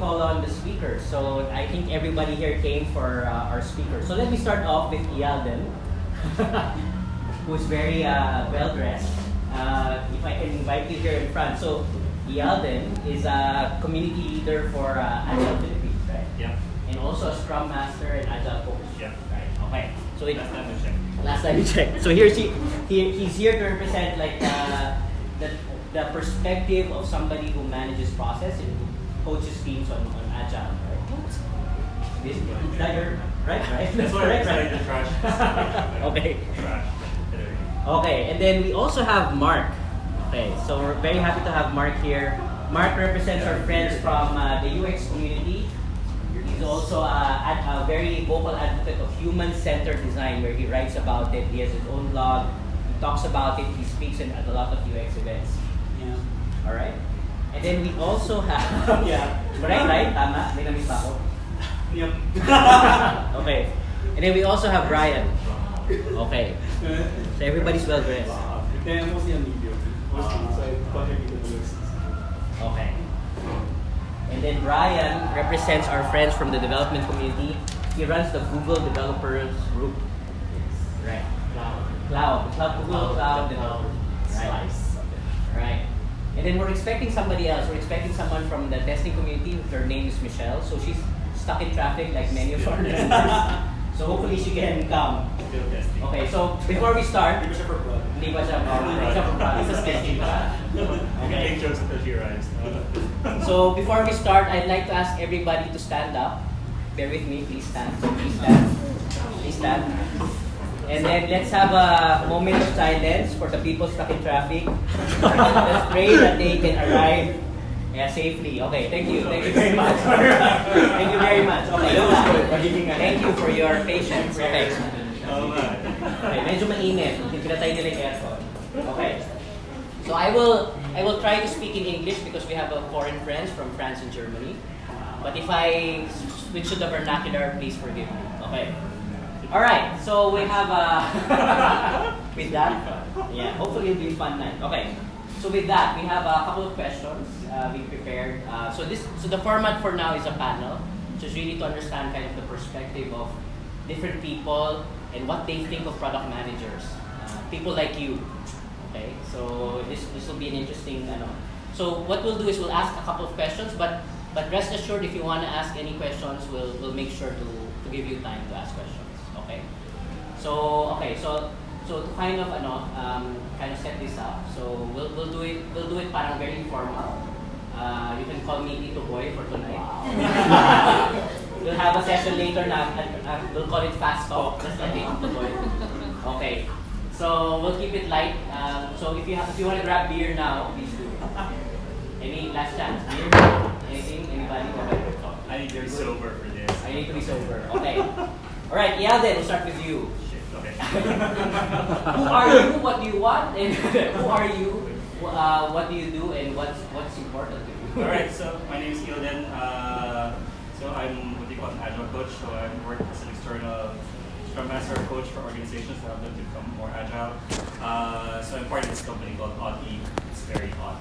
call on the speakers. So I think everybody here came for our speakers. So let me start off with Ialden, who's very well dressed. If I can invite you here in front. So Ialden is a community leader for Agile Philippines, right? Yeah. And also a Scrum Master and Agile coach. Yeah. Right. Okay. So Last time we checked. Last time we checked. So he's here to represent like the perspective of somebody who manages process and who coaches teams on Agile, right? This is that your right? That's why I tried the trash. Okay. Trash. Okay, and then we also have Mark. Okay, so we're very happy to have Mark here. Mark represents our friends from the UX community. He's also a very vocal advocate of human-centered design, where he writes about it. He has his own blog. He talks about it. He speaks at a lot of UX events. Yeah. All right. And then we also have. Yeah. Right? Tama. May namiss pa ako. Yep. Okay. And then we also have Brian. Okay. So everybody's well dressed. Yeah, mostly on video. Okay. And then Brian represents our friends from the development community. He runs the Google Developers Group. Right. Google Cloud Developers. Right. Right. And then we're expecting somebody else. We're expecting someone from the testing community. Her name is Michelle. So she's stuck in traffic like many of our listeners. So hopefully she can come. Still testing. Okay, so before we start, Hindi pa siya for vlog. hindi pa siya for product. It's a testing pa siya. Okay. Make jokes until she arrives. So before we start, I'd like to ask everybody to stand up. Bear with me, please stand. Please stand. Please stand. And then let's have a moment of silence for the people stuck in traffic. Let's pray that they can arrive safely. Okay, thank you. Thank you very much. Thank you very much. Okay, thank you for your patience. Okay. Okay, medyo mainit. Pinatay nila yung aircon. Okay. So I will try to speak in English because we have foreign friends from France and Germany. But if I switch to the vernacular, please forgive me. Okay. All right. So we have with that, yeah. Hopefully it'll be a fun night. Okay. So with that, we have a couple of questions we prepared. So the format for now is a panel, just really to understand kind of the perspective of different people and what they think of product managers, people like you. Okay, so this will be an interesting. So what we'll do is we'll ask a couple of questions, but rest assured, if you want to ask any questions, we'll make sure to give you time to ask questions. Okay. So to kind of set this up. So we'll do it parang very informal. You can call me Tito Boy for tonight. We'll have a session later na we'll call it fast talk, just like Tito Boy. Okay. So we'll keep it light. So if you want to grab beer now, please do. Any last chance? Beer? Anything? Anybody? I need to be sober for this. I need to be sober. Okay. All right, Ialden, we'll start with you. Okay. Who are you? What do you want? And who are you? What do you do? And what's important to you? All right. So my name is Ialden. So I'm what you call an agile coach. So I work as an external Scrum Master coach for organizations to help them to become more agile. So I'm part of this company called Oddly. It's very odd.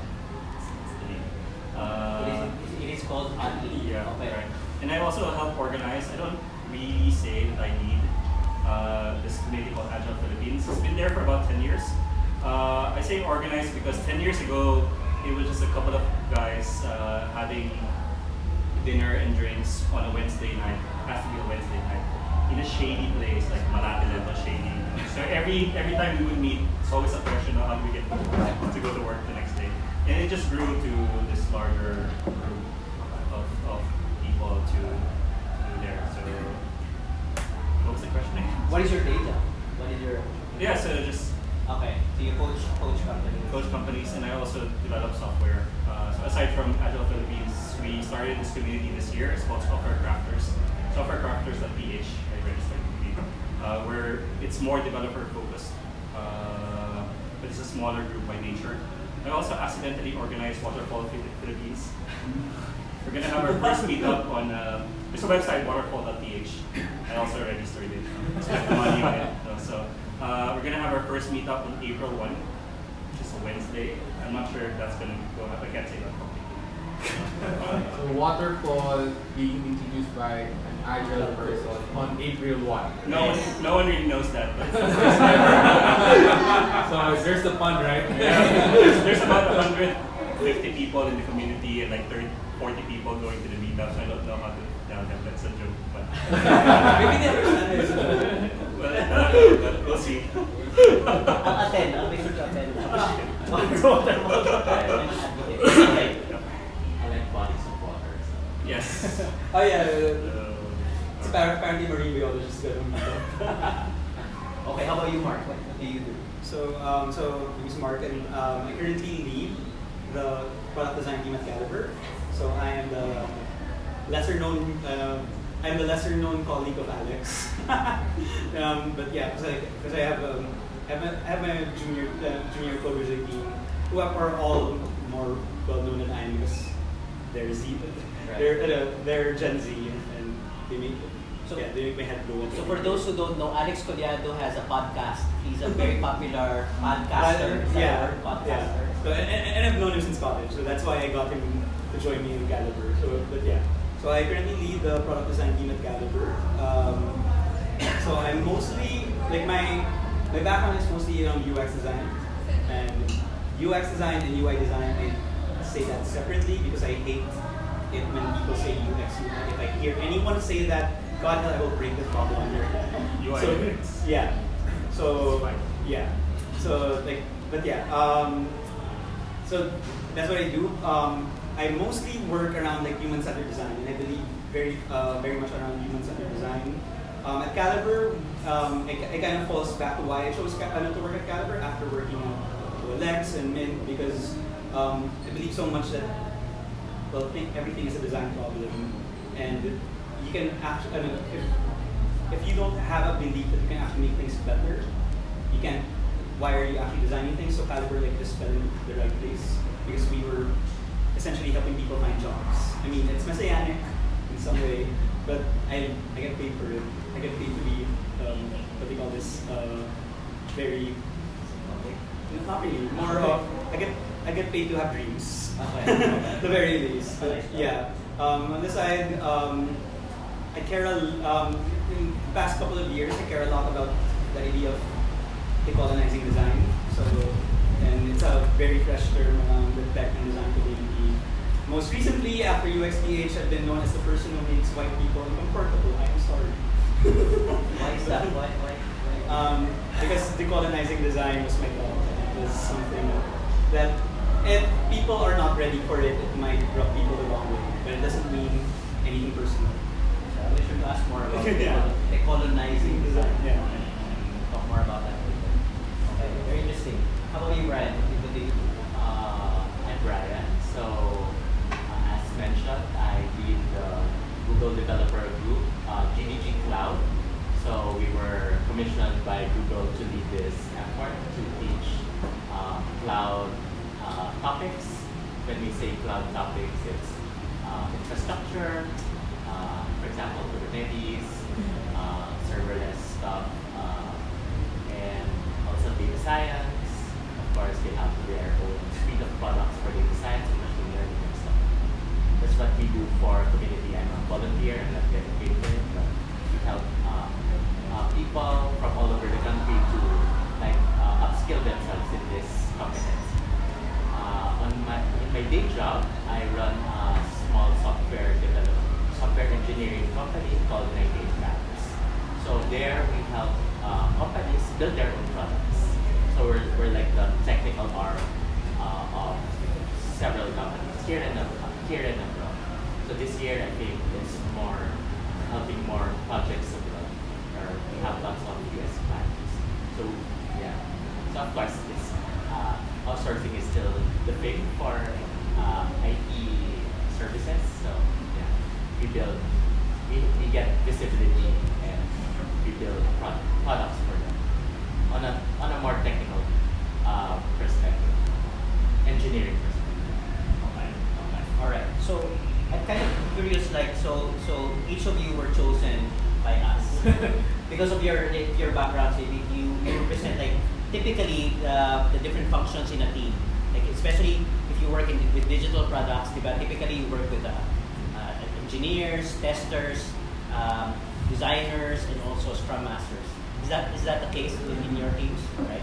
It's the name. It is called Oddly. Yeah. Okay. Right. And I also help organize. I don't really say that I lead this community called Agile Philippines. It's been there for about 10 years. I say organized because 10 years ago, it was just a couple of guys having dinner and drinks on a Wednesday night. It has to be a Wednesday night. In a shady place, like Malate level shady. So every time we would meet, it's always a question of how do we get to go to work the next day. And it just grew to this larger group of people to do there. So what was the question? What is your data? What is your? Yeah, so just Okay. So you coach companies. coach companies, and I also develop software. So aside from Agile Philippines, we started this community this year. It's called Software Crafters. Softwarecrafters.ph. I registered to be where it's more developer focused, but it's a smaller group by nature. I also accidentally organized Waterfall Philippines. We're gonna have our first meetup on there's a website waterfall.ph. I also registered it. Spent the money on it. So we're gonna have our first meetup on April 1, which is a Wednesday. I'm not sure if that's gonna go up. I can't say that publicly. So waterfall being introduced by an agile person on April 1. No one really knows that. But So there's the pun, right? yeah, there's about 150 people in the community and like 40 people going to the meetups. I don't know how to tell them that's a joke, but Maybe they understand it. but we'll see. I'll attend. I'll make sure to attend. I like bodies of water. So. Yes. Oh yeah, it's apparently marine biologists gonna meet up. Okay, how about you, Mark? What do you do? So my name is Mark, and I currently lead the product design team at Caliber. So I am the lesser known colleague of Alex. But yeah, because I have my junior coders in the team who are all more well known than I am because they're Z, they're Gen Z, and they make my head blow up. So for those who don't know, Alex Collado has a podcast. He's a very popular podcaster. Podcaster. So, and I've known him since college, so that's why I got him to join me in Caliber. So I currently lead the product design team at Caliber. So I'm mostly my background is mostly around UX design, and UX design and UI design. I say that separately because I hate it when people say UX UI. If I hear anyone say that, God hell, I will break this bubble on your head. UI So, UX. yeah. So yeah. So so that's what I do. I mostly work around human-centered design, and I believe very much around human-centered design. At Caliber, it kind of falls back to why I chose to work at Caliber after working at OLX and Mint, because I believe so much that everything is a design problem, and you can actually, if you don't have a belief that you can actually make things better, you can't. Why are you actually designing things? So Caliber just fell in the right place because we were essentially helping people find jobs. I mean, it's messianic in some way, but I get paid for it. I get paid to be what they call this very not really more of I get paid to have dreams. Okay. The very least. Yeah. On the side, I care in the past couple of years. I care a lot about the idea of decolonizing design. So, and it's a very fresh term around the tech and design community. Most recently, after UXPH, I've been known as the person who makes white people uncomfortable. I am sorry. Why is that? Why? Because decolonizing design was my goal. It was something that if people are not ready for it, it might rub people the wrong way. But it doesn't mean anything personal. So I'll be sure to ask more about Yeah. decolonizing design. Yeah. Talk more about that later. Okay, very interesting. How about you, Brian? What do you do? I'm Brian. So, as mentioned, I lead the Google Developer Group, GDG Cloud. So we were commissioned by Google to lead this effort to teach cloud topics. When we say cloud topics, it's infrastructure, for example, Kubernetes, serverless stuff, and also data science. Of course, they have their own suite of products for data science and machine learning and stuff. That's what we do for community. I'm a volunteer and not getting paid for it, but we help people from all over the country to upskill themselves in this competence. In my day job, I run a small software engineering company called 98 Labs. So there we help companies build their own products. So we're like the technical arm of several companies here and abroad. So this year I think it's more helping more projects abroad. We have lots of US clients. So yeah. So of course this outsourcing is still the thing for IT services. So yeah, we get visibility and we build products for them on a more technical perspective, engineering perspective. Okay. All right. So I'm kind of curious. So each of you were chosen by us because of your background. So you represent typically the different functions in a team. Like especially if you work with digital products, typically you work with engineers, testers, designers, and also Scrum Masters. Is that the case in your teams, right?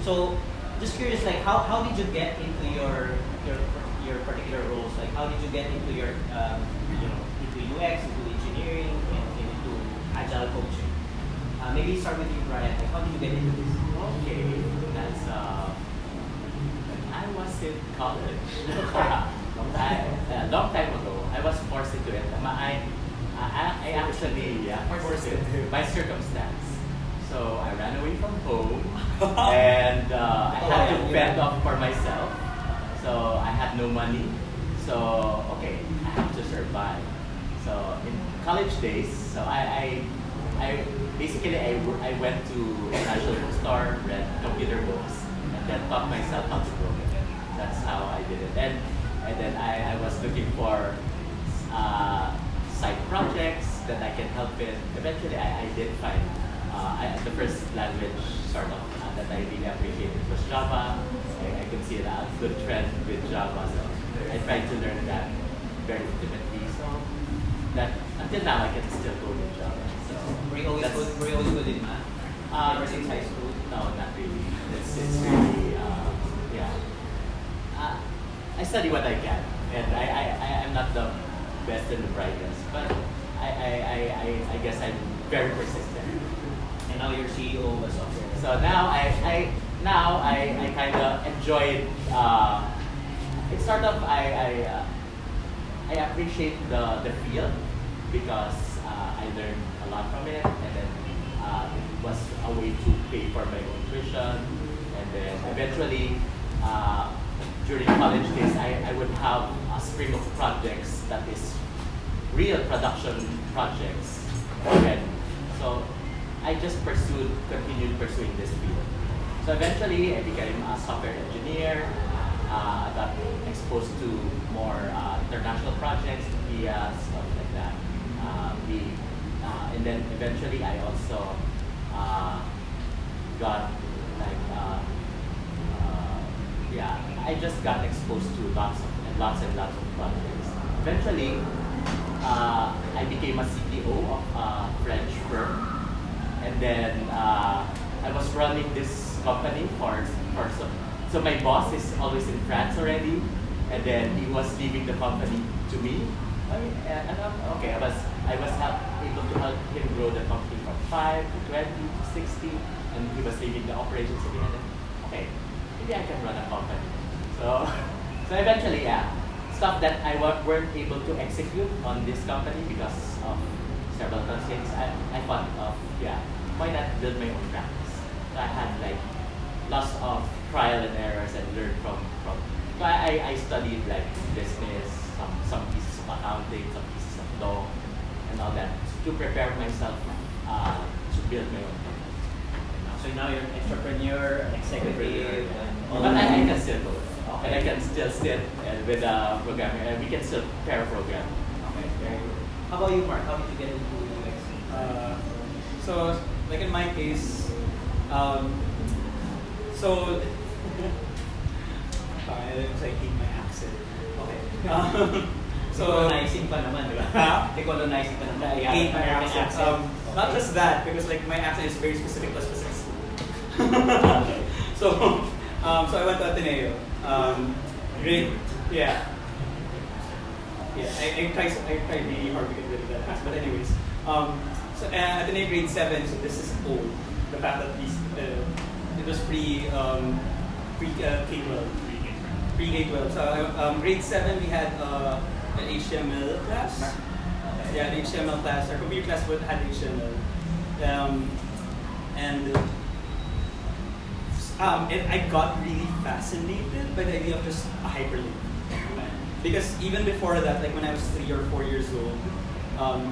So just curious, like how did you get into your particular roles? Like how did you get into your into UX, into engineering, and into agile coaching? Maybe start with you, Brian. Like how did you get into this? Okay, that's when I was in college. Long time ago, I was forced into it. I actually forced into my circumstance. So I ran away from home, and I had to fend off for myself. So I had no money. So okay, I have to survive. So in college days, so I basically I went to a national bookstore, read computer books, and then taught myself how to program. That's how I did it. And then I was looking for side projects that I can help in. Eventually, I did find the first language sort of that I really appreciated was Java. I could see a good trend with Java, so I tried to learn that very intimately. So that until now, I can still code in Java. So were you always good in math? Ever since high school? No, not really. It's really yeah. I study what I can, and I'm not the best and the brightest, but I guess I'm very persistent. And now you're CEO of a software. So now I kind of enjoyed. It's sort of I appreciate the field because I learned a lot from it, and then it was a way to pay for my own tuition, and then eventually during college days I would have a string of projects that is real production projects already. So I just continued pursuing this field. So eventually I became a software engineer. I got exposed to more international projects, via stuff like that. And then eventually I also got like I just got exposed to lots and lots of projects. Eventually, I became a CTO of a French firm, and then I was running this company for so my boss is always in France already, and then he was leaving the company to me. I was able to help him grow the company from 5 to 20 to 60, and he was leaving the operations to me. And then, okay, maybe I can run a company. So eventually, stuff that I weren't able to execute on this company because of several constraints, I thought of, why not build my own practice? So I had like lots of trial and errors and learned from. So I studied like business, some pieces of accounting, some pieces of law, and all that to prepare myself to build my own company. So now you're an entrepreneur, an executive, and all but that. I can still go. And I can still sit with a programmer, and we can still pair program. Okay, very good. How about you, Mark? How did you get into UX? So, like in my case, so I hate my accent. Okay. So Decolonizing pa naman, di ba? Decolonizing pa naman. I hate my accent. Not just that, because like my accent is very specific to specific school. So I went to Ateneo. Grade, yeah. I tried really hard to get rid of that accent. But anyways, so Ateneo grade 7. So this is old. The fact that it was pre K-12. Pre-K-12. So grade 7 we had an HTML class. Okay. Yeah, an HTML class. Our computer class had HTML. And I got really fascinated by the idea of just a hyperlink. Because even before that, like when I was 3 or 4 years old,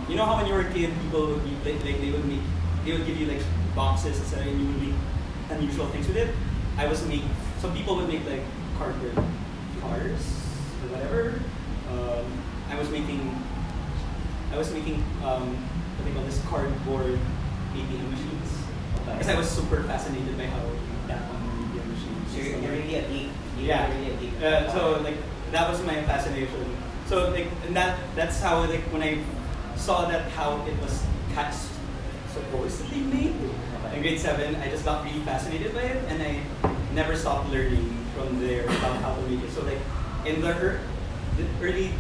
you know how when you were a kid, people would be like they would give you like boxes, etc., and you would make unusual things with it. Some people would make like cardboard cars or whatever. I was making what they call this cardboard ATM machines. Because I was super fascinated by how that one ATM machines machines. So you're really a geek. Yeah. You're really a geek. So like that was my fascination. So like and that's how like when I saw that how it was supposedly made in grade 7, I just got really fascinated by it, and I never stopped learning from there about how to make it. So like in the early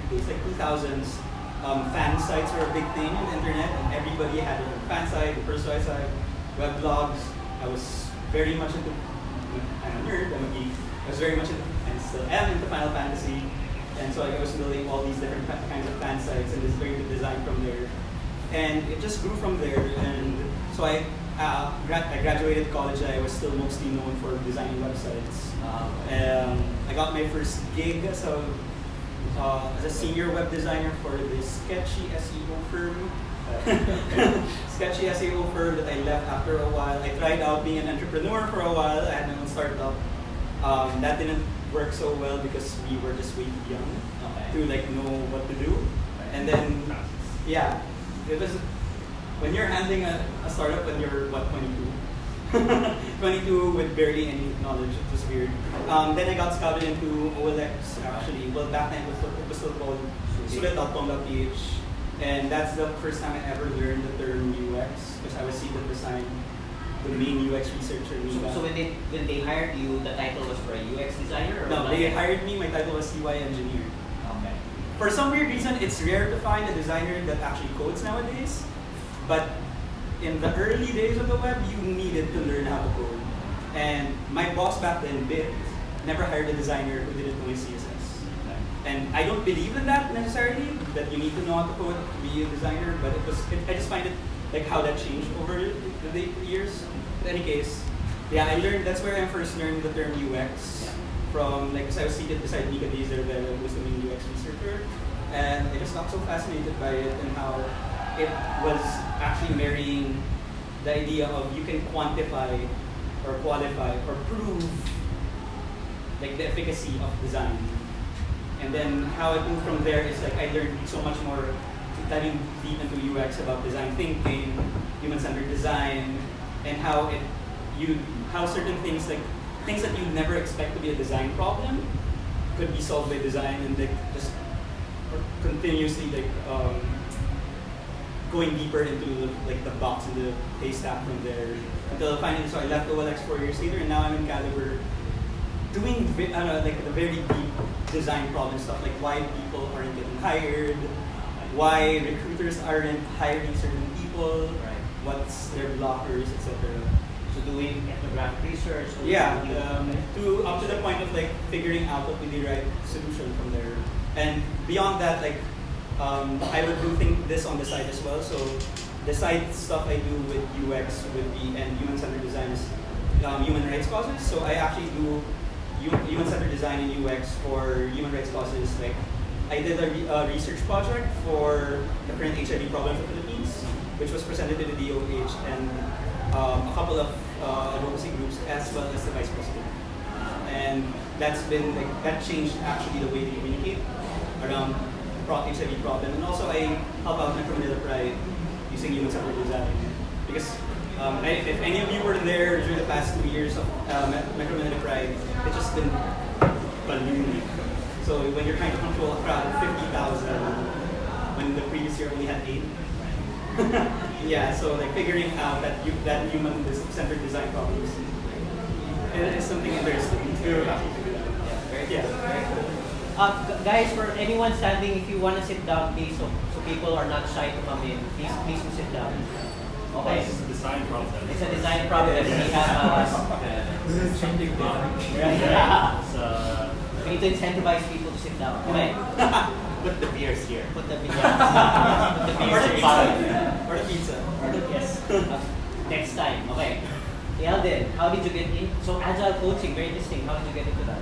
days, like 2000s, fan sites were a big thing on the internet, and everybody had a fan site, a personal site, web blogs. I was very much into, I'm a nerd, I'm a geek. I was very much into, and still am into Final Fantasy. And so like, I was building all these different kinds of fan sites and just learning to design from there. And it just grew from there. And so I graduated college. I was still mostly known for designing websites. I got my first gig as a senior web designer for the sketchy SEO firm. Sketchy SEO firm that I left after a while. I tried out being an entrepreneur for a while. I had my own startup. That didn't work so well because we were just way too young to like know what to do. And then, yeah, it was when you're handling a startup when you're what 22, 22 with barely any knowledge. It was weird. Then I got scouted into OLX actually. Well, back then it was still called Sulit.com.ph, and that's the first time I ever learned the term UX because I was seated beside the main UX researcher. So when they hired you, the title was for a UX designer? Or no, they hired me. My title was CY engineer. Okay. For some weird reason, it's rare to find a designer that actually codes nowadays. But in the early days of the web, you needed to learn how to code. And my boss back then, Bit, never hired a designer who didn't know CSS. And I don't believe in that necessarily, that you need to know how to code to be a designer, but I just find it like how that changed over the years. In any case, yeah, that's where I first learned the term UX from, like, because I was seated beside Mika Deezer, who was the main UX researcher, and I just got so fascinated by it and how it was actually marrying the idea of you can quantify or qualify or prove like the efficacy of design. And then how it moved from there is like I learned so much more diving deep into UX about design thinking, human-centered design, and how certain things like things that you'd never expect to be a design problem could be solved by design, and like just continuously like going deeper into the box and the haystack from there until finally. So I left OLX 4 years later, and now I'm in Caliber doing like the very deep design problem stuff, like why people aren't getting hired, why recruiters aren't hiring certain people, what's their blockers, etc. So doing ethnographic research. Yeah, up to the point of like figuring out what would be the right solution from there. And beyond that, like I would do this on the side as well. So the side stuff I do with UX and human-centered design is human rights causes. So I actually do human-centered design and UX for human rights causes. Like I did a research project for the current HIV problem in the Philippines, which was presented to the DOH and a couple of advocacy groups as well as the vice president. And that changed actually the way they communicate around the HIV problem. And also I help out Metro Manila Pride using human-centered design. Because if any of you were there during the past 2 years of Metro Manila Pride, it's just been ballooning. So when you're trying to control a crowd of 50,000, when the previous year only had 8, yeah, so like figuring out that human-centered design problems is something interesting to Very cool. Guys, for anyone standing, if you want to sit down, please, so people are not shy to come in, please sit down. Okay. It's a design problem. It's a design problem. We have we need to incentivize people to sit down. Okay. Put the beers here. Put the beers. Put the beers here. Or pizza. Yes. Next time. Okay. Eldon, how did you get in? So agile coaching, very interesting. How did you get into that?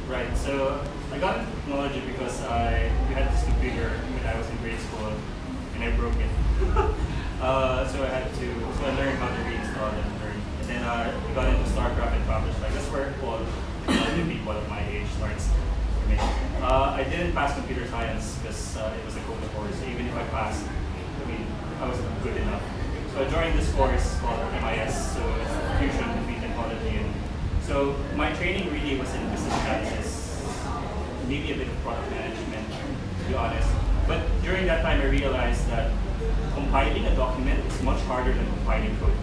Right. So I got into technology because we had this computer when I was in grade school, and I broke it. So I learned how to reinstall it and learn. And then I got into StarCraft and Counter-Strike. That's where all the people of my age starts for me. I didn't pass computer science because it was a code course. Even if I passed, I wasn't good enough. So I joined this course called MIS. So it's fusion between technology and So my training really was in business analysis, maybe a bit of product management, to be honest. But during that time, I realized that compiling a document is much harder than compiling code.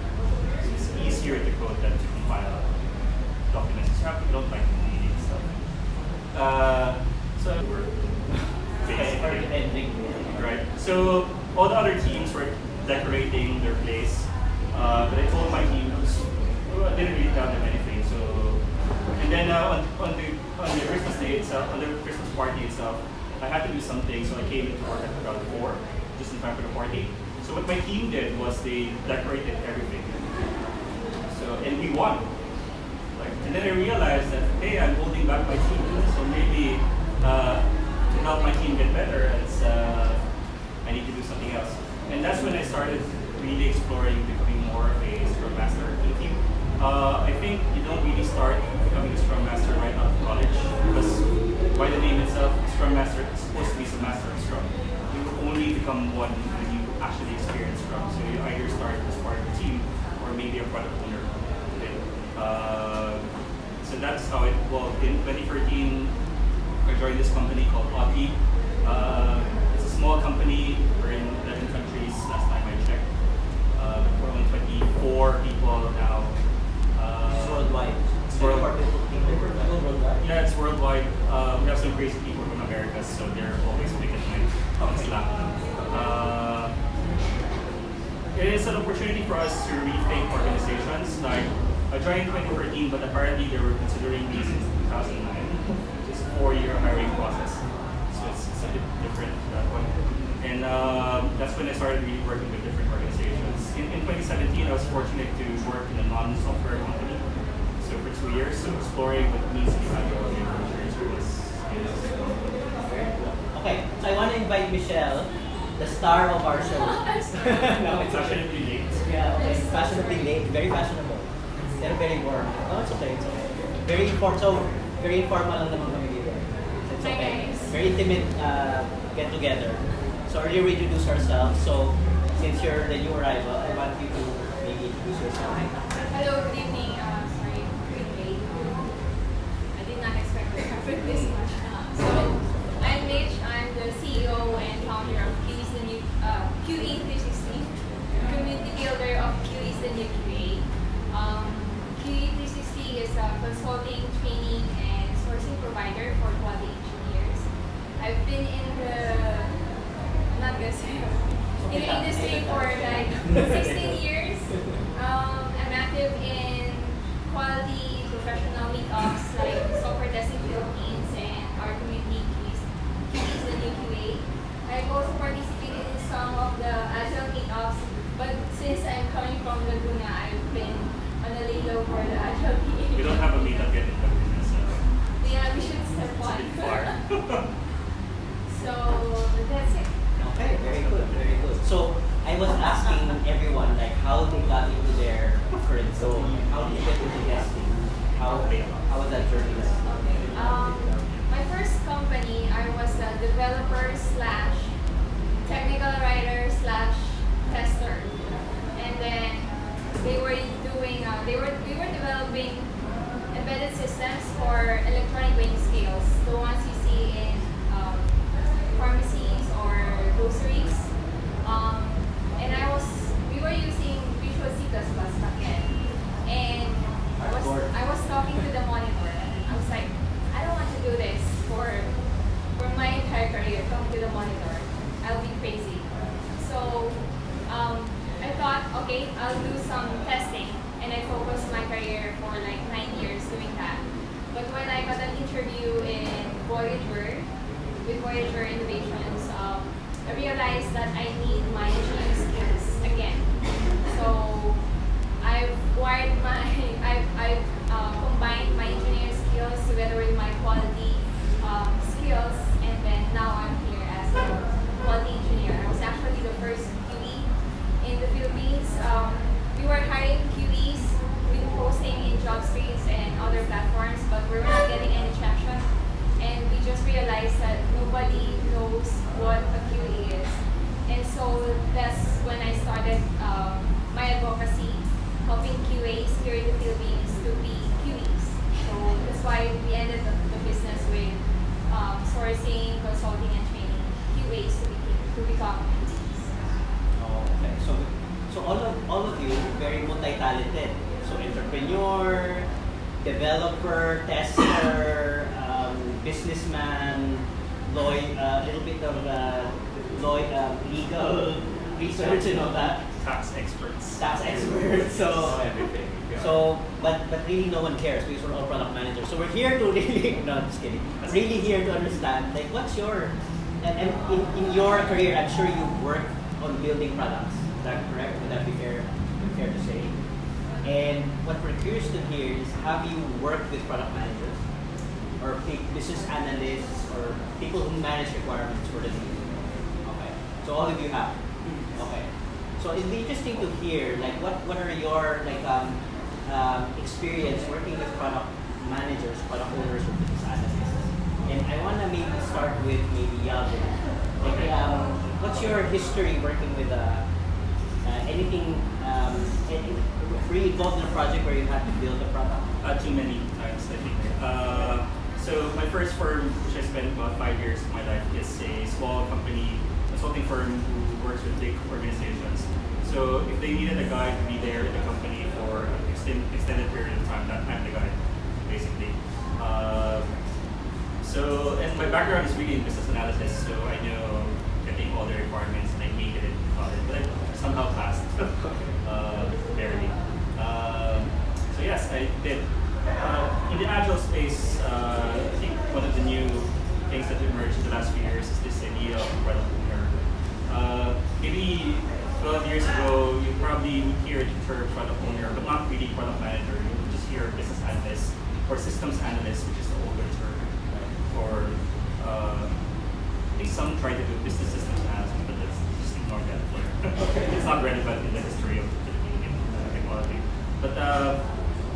So it's easier to code than to compile documents. You don't like reading stuff. So we're basically right. So all the other teams were decorating their place, but I told my team I didn't really tell them anything. So and then on the Christmas day itself, on the Christmas party itself, I had to do something. So I came into work at around 4, just in time for the party. So what my team did was they decorated everything. So and we won. And then I realized that, hey, I'm holding back my team, so maybe to help my team get better, I need to do something else. And that's when I started really exploring becoming more of a Scrum Master in the team. I think you don't really start becoming a Scrum Master right out of college, because by the name itself, Scrum Master is supposed to be some master of Scrum. You only become one when you actually experience Scrum. So you either start as part of the team or maybe a product owner. So that's how it evolved. In 2013, I joined this company called Authy. It's a small company. We're in 11 countries last time I checked. We're only 24 people now. It's worldwide. It's worldwide. Worldwide. Yeah, it's worldwide. We have some crazy people from America, so they're always big at night on Slack. It is an opportunity for us to rethink organizations. Like, I joined in 2013, but apparently they were considering me since 2009. It's a 4-year hiring process, so it's a bit different that one. And that's when I started really working with different organizations. In 2017, I was fortunate to work in a non-software company. So for 2 years, so exploring what it means to be agile in insurance service. Okay, so I want to invite Michelle, the star of our show. No, it's passionately late. Yeah, okay. Passionately late, very fashionable. They're very warm. No, it's okay, it's okay. Very informal lang naman kami dito. It's okay. Very intimate get together. So earlier we introduced ourselves. So since you're the new arrival, I want you to maybe introduce yourself. Hello, good evening. Sorry, good day. I did not expect to happen this much. So I'm Mitch. I'm the CEO and founder of QE360, community builder of QE is the new QA. QE360 is a consulting, training, and sourcing provider for quality engineers. I've been in the industry for like 16 years. I'm active in quality professional meetups like Software Testing Philippines and our community QE is the new QA. I've also participated in some of the Agile meetups, but since I'm coming from Laguna, I've been on a lay low for the Agile PA. We don't have a meetup yet in Laguna, so Yeah, we should start one. it's a bit far. So that's it. Okay, very good, very good. So I was asking everyone like how they got into their current role, how did you get into testing, how was that journey like? Okay. My first company, I was a developer slash technical writer slash tester, and then we were developing embedded systems for electronic weighing scales, the ones you see in pharmacies or groceries. And we were using Visual C++ back then, and I was talking to the monitor. I was like, I don't want to do this for my entire career. Talking to the monitor, I'll be crazy. So I thought, okay, I'll do some testing, and I focused my career for like 9 years doing that. But when I got an interview in Voyager, with Voyager Innovations, I realized that I need my engineering skills again. So I've combined my engineering skills together with my quality skills, and then now I'm here as a quality engineer. I was actually the first QE in the Philippines. We were hiring QEs, we were posting in job streets and other platforms, but we were not getting any traction. And we just realized that nobody knows what a QE is. And so that's when I started my advocacy, helping QAs here in the Philippines to be QEs. So that's why we ended the business with sourcing, consulting, and training QAs to become PTs. Oh, okay. So all of you very multi-talented. So entrepreneur, developer, tester, businessman, lawyer, a little bit of legal research and all that. Tax experts. Tax experts. So everything. but really no one cares because we're all product managers. So we're here to really no, I'm just kidding. Really here to understand like what's your and in your career, I'm sure you've worked on building products. Is that correct? Would that be fair to say? And what we're curious to hear is, have you worked with product managers or business analysts or people who manage requirements for the team? Okay. So all of you have. Okay. So it'd be interesting to hear like what are your like experience working with product managers, product owners, or business analysts. And I want to maybe start with maybe Yago. Like, what's your history working with anything? Were you involved in a project where you had to build a product? Too many times, I think. So my first firm, which I spent about 5 years of my life, is a small company, consulting firm who works with big organizations. So if they needed a guy to be there in the company for an extended period of time, I'm the guy, basically. And my background is really in business analysis, so I know getting all the requirements, and I hated it in college, but I somehow passed, barely. So yes, I did. In the agile space, I think one of the new things that emerged in the last few years is this idea of product owner. Maybe 12 years ago, you probably would hear the term product owner, but not really product manager. You would just hear business analyst or systems analyst, which is the older term. Or I think some try to do business systems analysis, but let's just ignore that. It's not relevant in the history of Philippine technology. But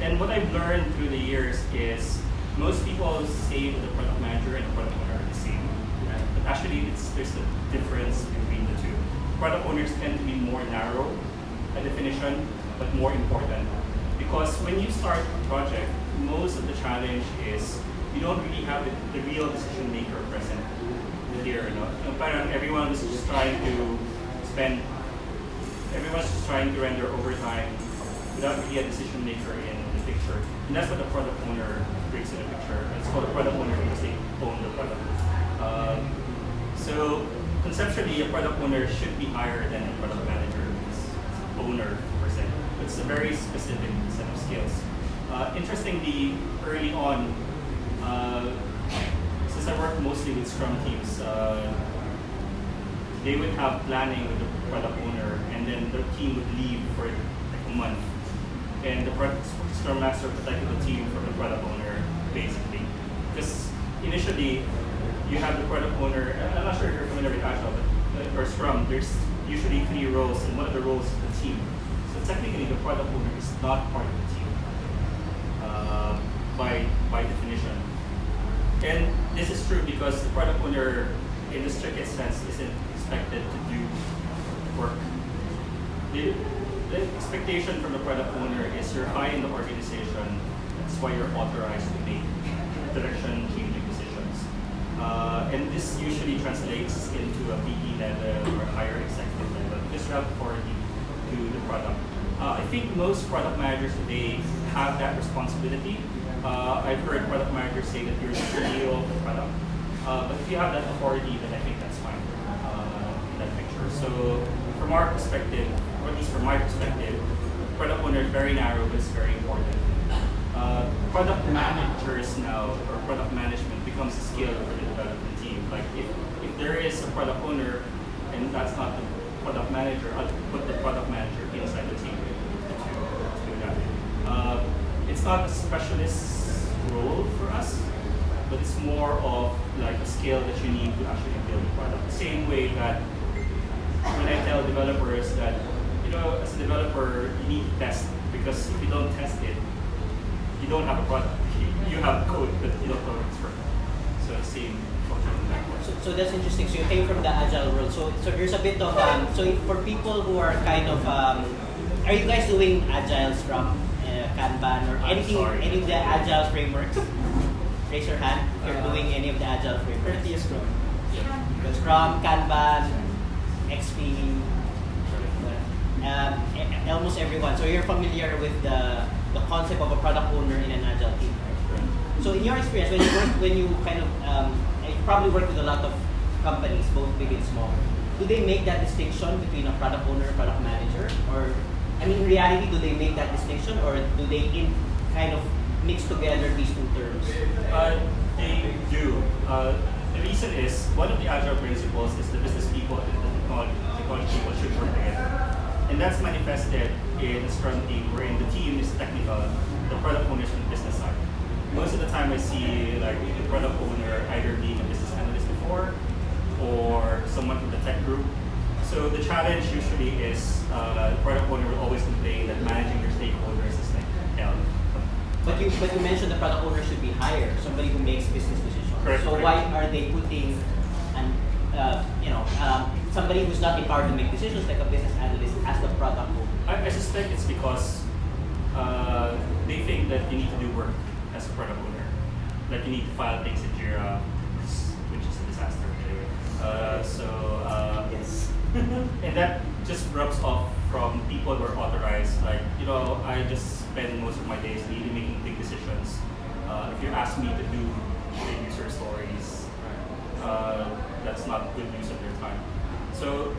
and what I've learned through the years is most people say that the product manager and the product owner are the same, right? But actually, there's a difference between the two. Product owners tend to be more narrow by definition, but more important. Because when you start a project, most of the challenge is you don't really have the real decision maker present here. Everyone is just trying to everyone's just trying to render overtime without really a decision maker in the picture. And that's what the product owner brings in the picture. It's called a product owner because they own the product. So conceptually, a product owner should be higher than a product manager, because owner per se. It's a very specific set of skills. Interestingly, early on, since I work mostly with Scrum teams, they would have planning with the product owner, and then the team would leave for like a month. And the Scrum Master protected the team from the product owner, basically. Because initially, you have the product owner, I'm not sure if you're familiar with Agile, but or Scrum, there's usually 3 roles, and one of the roles is the team. So technically, the product owner is not part of the team, by definition. And this is true because the product owner, in the strictest sense, isn't expected to do work. The expectation from the product owner is you're high in the organization, that's why you're authorized to make direction-changing decisions. And this usually translates into a VP level or higher executive level. This have authority to the product. I think most product managers today have that responsibility. I've heard product managers say that you're the CEO of the product. But if you have that authority, then I think that's fine in that picture. So from our perspective, or at least from my perspective, product owner is very narrow, but it's very important. Product managers now, or product management, becomes a skill for the development team. Like if there is a product owner and that's not the product manager, I'll put the product manager inside the team to do that. It's not a specialist role for us, but it's more of like a skill that you need to actually build a product. The same way that when I tell developers that, as a developer, you need to test, because if you don't test it, you don't have a product. You have code, but you don't know it's working. So same function backwards. So that's interesting. So you came from the agile world. So there's a bit of so for people who are kind of are you guys doing agile Scrum Kanban or I'm anything, sorry. any of the agile frameworks? Raise your hand if you're doing any of the agile frameworks. 30 is Scrum. The Scrum, Kanban, XP, almost everyone. So you're familiar with the concept of a product owner in an agile team. Right? So in your experience, when you kind of, you probably work with a lot of companies, both big and small. Do they make that distinction between a product owner and product manager? Or, I mean, in reality, do they make that distinction, or do they kind of mix together these two terms? They do. The reason is, one of the agile principles is the business people and the technology people should work together. And that's manifested in a Scrum team wherein the team is technical, the product owner is on the business side. Most of the time I see like the product owner either being a business analyst before or someone from the tech group. So the challenge usually is the product owner will always complain that managing their stakeholders is like hell. But you mentioned the product owner should be higher, somebody who makes business decisions. Correct, So correct. why are they putting somebody who's not empowered to make decisions like a business analyst as the product owner? I suspect it's because they think that you need to do work as a product owner. Like you need to file things in Jira, which is a disaster. Yes. And that just rubs off from people who are authorized. Like, I just spend most of my days really making big decisions. If you ask me to do the user stories, that's not good use of your time. So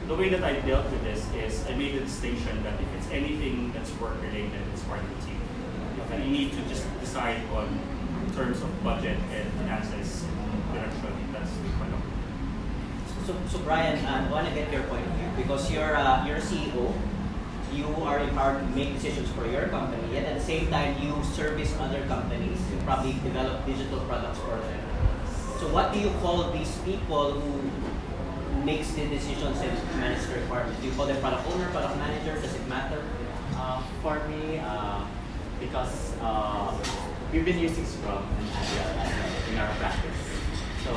the way that I dealt with this is I made a distinction that if it's anything that's work related, it's part of the team. If you need to just decide on terms of budget and finances and direction, that's part of it. So Brian, I want to get your point of view because you're a CEO. You are empowered to make decisions for your company, yet at the same time you service other companies. You probably develop digital products for them. So what do you call these people who makes the decisions and manage the requirements? Do you call them product owner, product manager? Does it matter? For me, because we've been using Scrum and Agile in our practice. So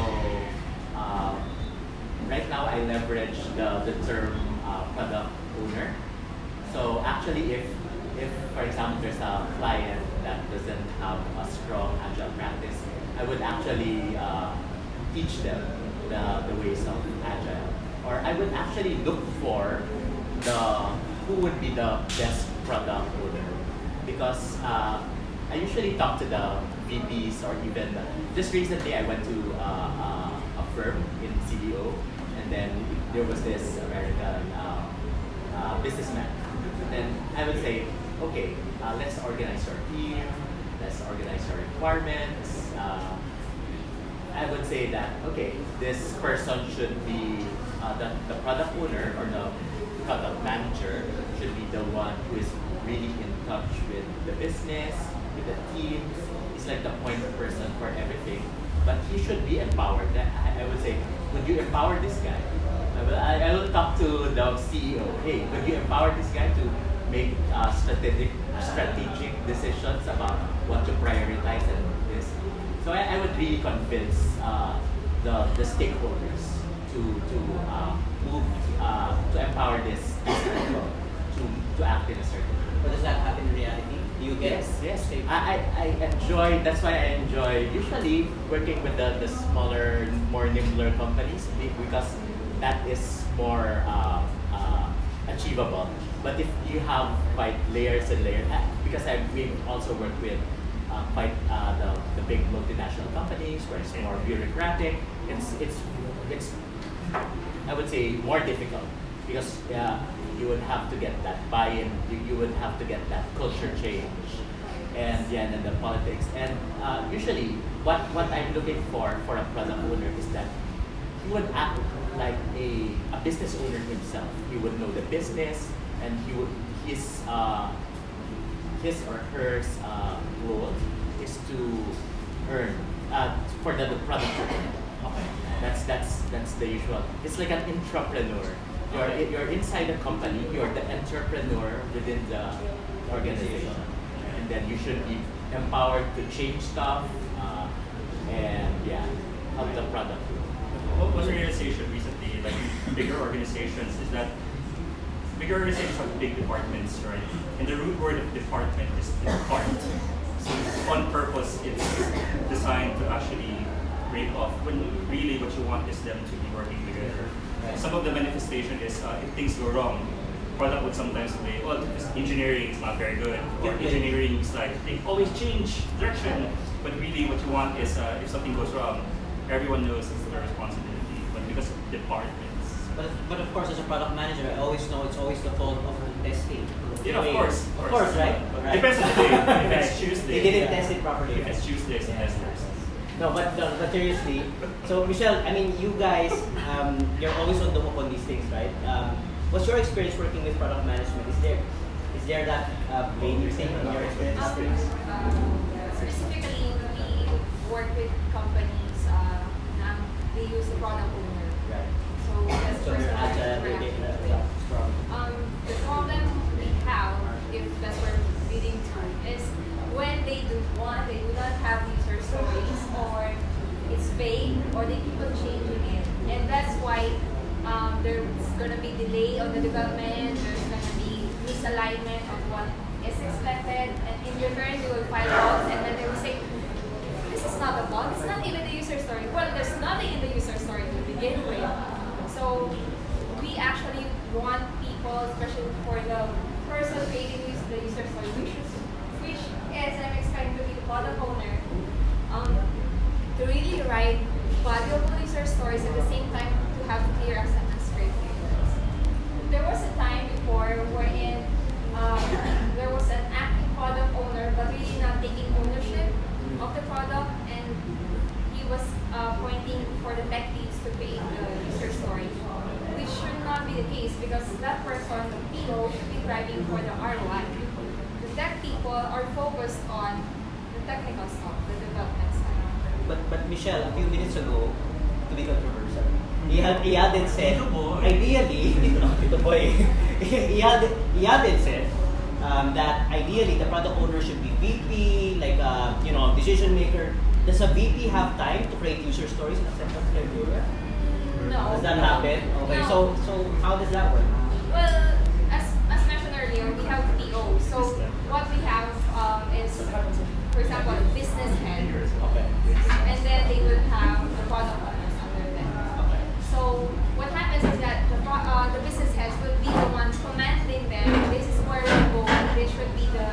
right now I leverage the term product owner. So actually if for example there's a client that doesn't have a strong Agile practice, I would actually teach them the ways of Agile. Or I would actually look for who would be the best product owner. Because I usually talk to the VPs or even, just recently I went to a firm in CDO, and then there was this American businessman. Then I would say, okay, let's organize our team, let's organize our requirements. I would say that, okay, this person should be, the product owner or the product manager should be the one who is really in touch with the business, with the teams. He's like the point person for everything. But he should be empowered. I would say, would you empower this guy? I will talk to the CEO. Hey, would you empower this guy to make strategic decisions about what to prioritize and this? So I would really convince the stakeholders to move to empower this people to act in a certain way. But does that happen in reality? Do you get Yes. I enjoy. That's why I enjoy usually working with the smaller, more nimbler companies because that is more achievable. But if you have quite layers and layers, because we've also worked with quite the big multinational companies where it's more bureaucratic. It's I would say more difficult because you would have to get that buy-in. You would have to get that culture change, and then the politics. And usually, what I'm looking for a product owner is that he would act like a business owner himself. He would know the business, and his or her role is to earn for the product owner. Okay, that's the usual. It's like an entrepreneur. You're inside the company. You're the entrepreneur within the organization, and then you should be empowered to change stuff and help the product. One realization recently, like in bigger organizations, is that organizations have big departments, right? And the root word of department is depart. So on purpose, it's designed to actually break off when really what you want is them to be working together. Some of the manifestation is if things go wrong, product would sometimes say, well, this engineering is not very good, or engineering is like, they always change direction. But really what you want is if something goes wrong, everyone knows it's their responsibility, but because of departments. But of course, as a product manager, I always know it's always the fault of the testing. Yeah, of course. Of course, right? Depends on the day. If it's Tuesday. They didn't test it properly. If it's Tuesday, it's the testers. No, but seriously. So Michelle, I mean, you guys, you're always on the hook on these things, right? What's your experience working with product management? Is there that major thing in your experience? Specifically, we work with companies. They use the product owner. Right. So that's So the you're first agile, one they we're get strong. The problem we have, if that's what we're leading to, is when they do not have user stories, or it's vague, or they keep on changing it. And that's why there's going to be delay on the development, there's going to be misalignment of what is expected, and in return they will file logs, and then they will say, this is not a bug, it's not even the user story. Well, there's nothing in the user story to begin with. So we actually want people, especially for the person creating the user story, which is I'm expecting to be the product owner, to really write valuable user stories at the same time to have clear acceptance criteria. There was a time before wherein there was an active product owner but really not taking ownership of the product, and he was pointing for the tech leads to create the user story, which should not be the case because that person, the PO, should be driving for the ROI. The tech people are focused on the technical stuff, the development side. But Michelle, a few minutes ago, to be controversial, he had said, ideally, the boy, he had said that ideally the product owner should be VP, like decision maker. Does a VP have time to create user stories and acceptance criteria? No. Does that happen? Okay, No. so how does that work? Well, as mentioned earlier, we have PO. So what we have is, for example, a business head, Okay. and then they will have the product owners under them. Okay. So what happens is that the business heads will be the ones commanding them. This is where we go. This should be the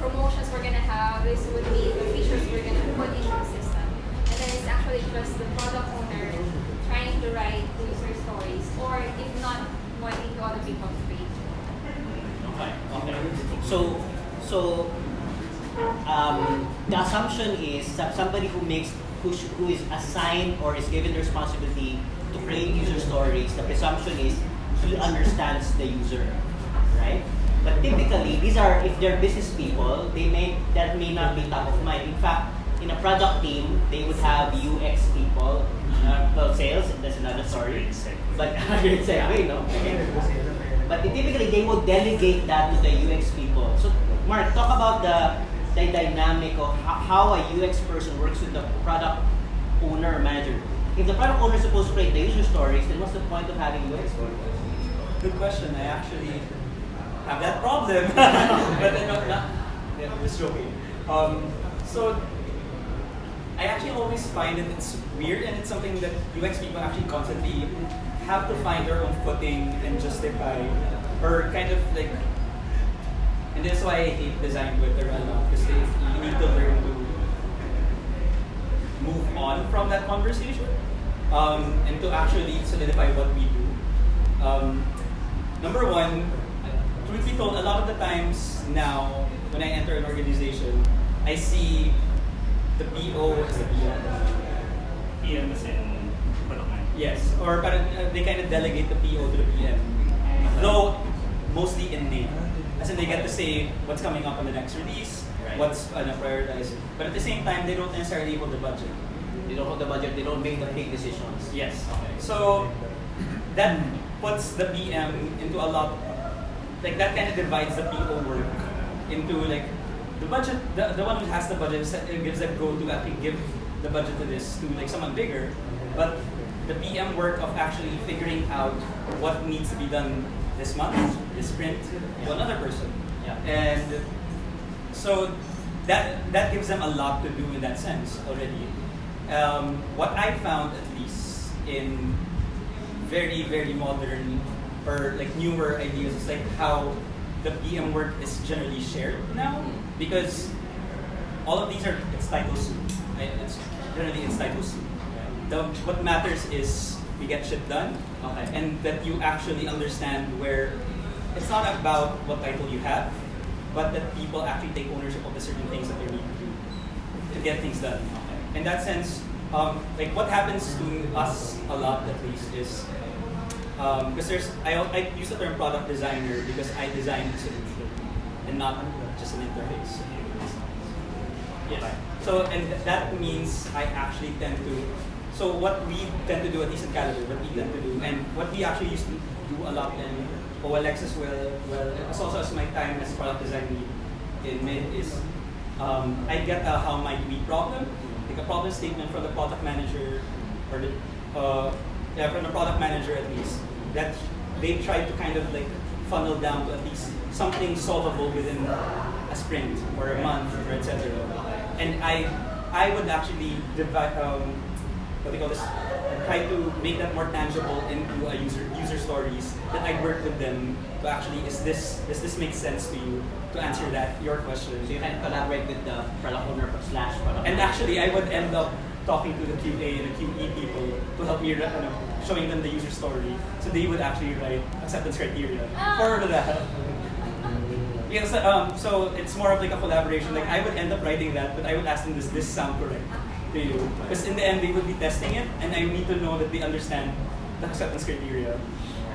promotions we're gonna have. This would be the features we're gonna put into the system. And then it's actually just the product owner trying to write user stories, or if not, pointing to other people's page. Okay. So the assumption is that somebody who is assigned or is given the responsibility to create user stories, the presumption is he understands the user, right? But typically, these are, if they're business people, that may not be top of mind. In fact, in a product team, they would have UX people, well, sales, that's another story. But great segue, no? But typically, they would delegate that to the UX people. So, Mark, talk about the dynamic of how a UX person works with the product owner or manager. If the product owner is supposed to create the user stories, then what's the point of having UX stories? Good question. I actually have that problem. But then I'm just joking. So I actually always find that it's weird, and it's something that UX people actually constantly have to find their own footing and justify, or kind of like, and that's why I hate design Twitter a lot, because you need to learn to move on from that conversation, and to actually solidify what we do. Number one, truth be told, a lot of the times now, when I enter an organization, I see the PO as the PM. PM is in product management. Yes, or they kind of delegate the PO to the PM. Though, mostly in name. As in, they get to say what's coming up on the next release, Right. what's prioritized. But at the same time, they don't necessarily hold the budget. They don't hold the budget, they don't make the big decisions. Yes. Okay. So, that puts the PM into a lot, like that kind of divides the PO work into like, the budget, the one who has the budget gives a go to actually give the budget to this to like someone bigger, but the PM work of actually figuring out what needs to be done this month, this sprint, to another person. Yeah. And so that gives them a lot to do in that sense already. What I found, at least in very, very modern or like newer ideas, is like how the PM work is generally shared now, because all of these are, it's title soup. Right? It's title soup. What matters is we get shit done, Okay. and that you actually understand where it's not about what title you have, but that people actually take ownership of the certain things that they need to do to get things done. Okay. In that sense, like what happens to us a lot at least is, because I use the term product designer because I design a solution and not just an interface. Yes. So, and that means I actually tend to, so what we tend to do, at least in Caliber, what we tend to do, and what we actually used to do a lot in OLX as well as also as my time as product design lead in Mid is, I get a how might we problem, like a problem statement from the product manager, or the, from the product manager at least, that they try to kind of like funnel down to at least something solvable within a sprint or a month or etc. And I would actually divide, what do you call this? Try to make that more tangible into a user stories that I work with them to actually, does this make sense to you, to answer your question. So you can collaborate with the product owner slash product And manager. actually, I would end up talking to the QA and the QE people to help me showing them the user story, so they would actually write acceptance criteria for that. Yes, so it's more of like a collaboration. Like I would end up writing that, but I would ask them, does this sound correct to you? Because in the end, they would be testing it, and I need to know that they understand the acceptance criteria.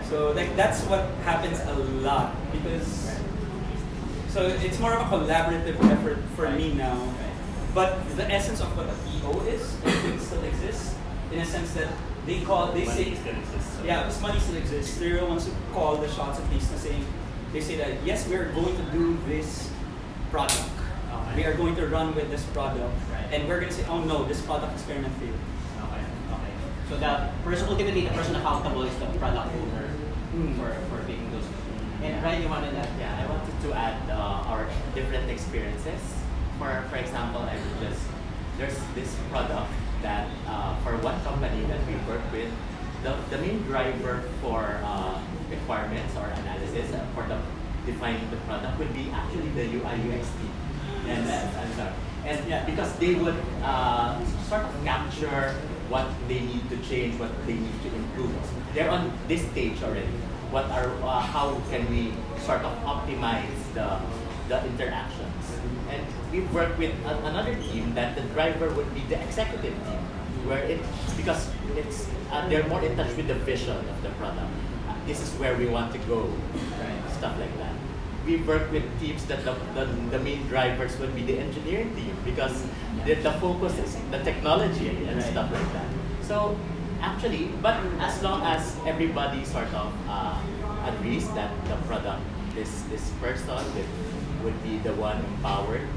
So like that's what happens a lot, because so it's more of a collaborative effort for me now. But the essence of what a PO is, I think still exists in a sense that they Money say, still exists. So. yeah, because money still exists. They're the ones who call the shots at least, saying, they say that yes, we are going to do this product. Okay. We are going to run with this product, Right. and we're going to say, oh no, this product experiment failed. Okay. Okay. So the person, ultimately, the person accountable is the product owner for making those. And Ryan, you wanted that? Yeah, I wanted to add our different experiences. For example, there's this product that for one company that we work with, the main driver for requirements or analysis for defining the product would be actually the UI UX team. And yeah, because they would sort of capture what they need to change, what they need to improve. They're on this stage already. How can we sort of optimize the interactions? And we've worked with another team that the driver would be the executive team, where because they're more in touch with the vision of the product. This is where we want to go, stuff like that. We work with teams that the main drivers would be the engineering team, because the focus is the technology and stuff like that. So actually, but as long as everybody sort of agrees that the product, this person would be the one empowered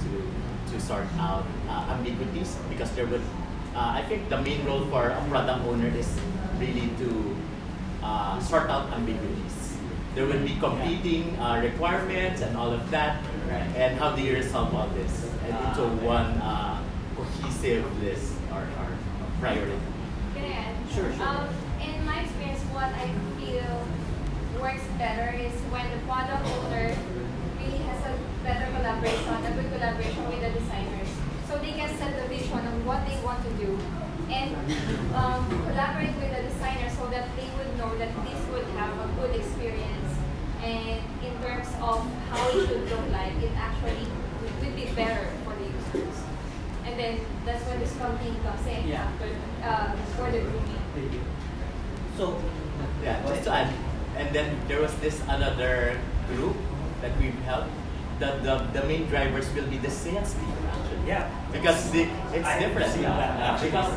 to sort out ambiguities, because there would, I think the main role for a product owner is really to sort out ambiguities. There will be competing requirements and all of that, and how do you resolve all this into one cohesive list or priority? Can I add? Sure. In my experience, what I feel works better is when the product owner really has a better collaboration, a good collaboration with the designers. So they can set the vision of what they want to do and collaborate with the designer so that they would know that this would have a good experience. And in terms of how it should look like, it actually would be better for the users. And then that's when this company comes in for the grooming. So Yeah, just to add, and then there was this another group that we've helped. The main drivers will be the sales team actually. Yeah. Because it's I have different. seen that, actually. Because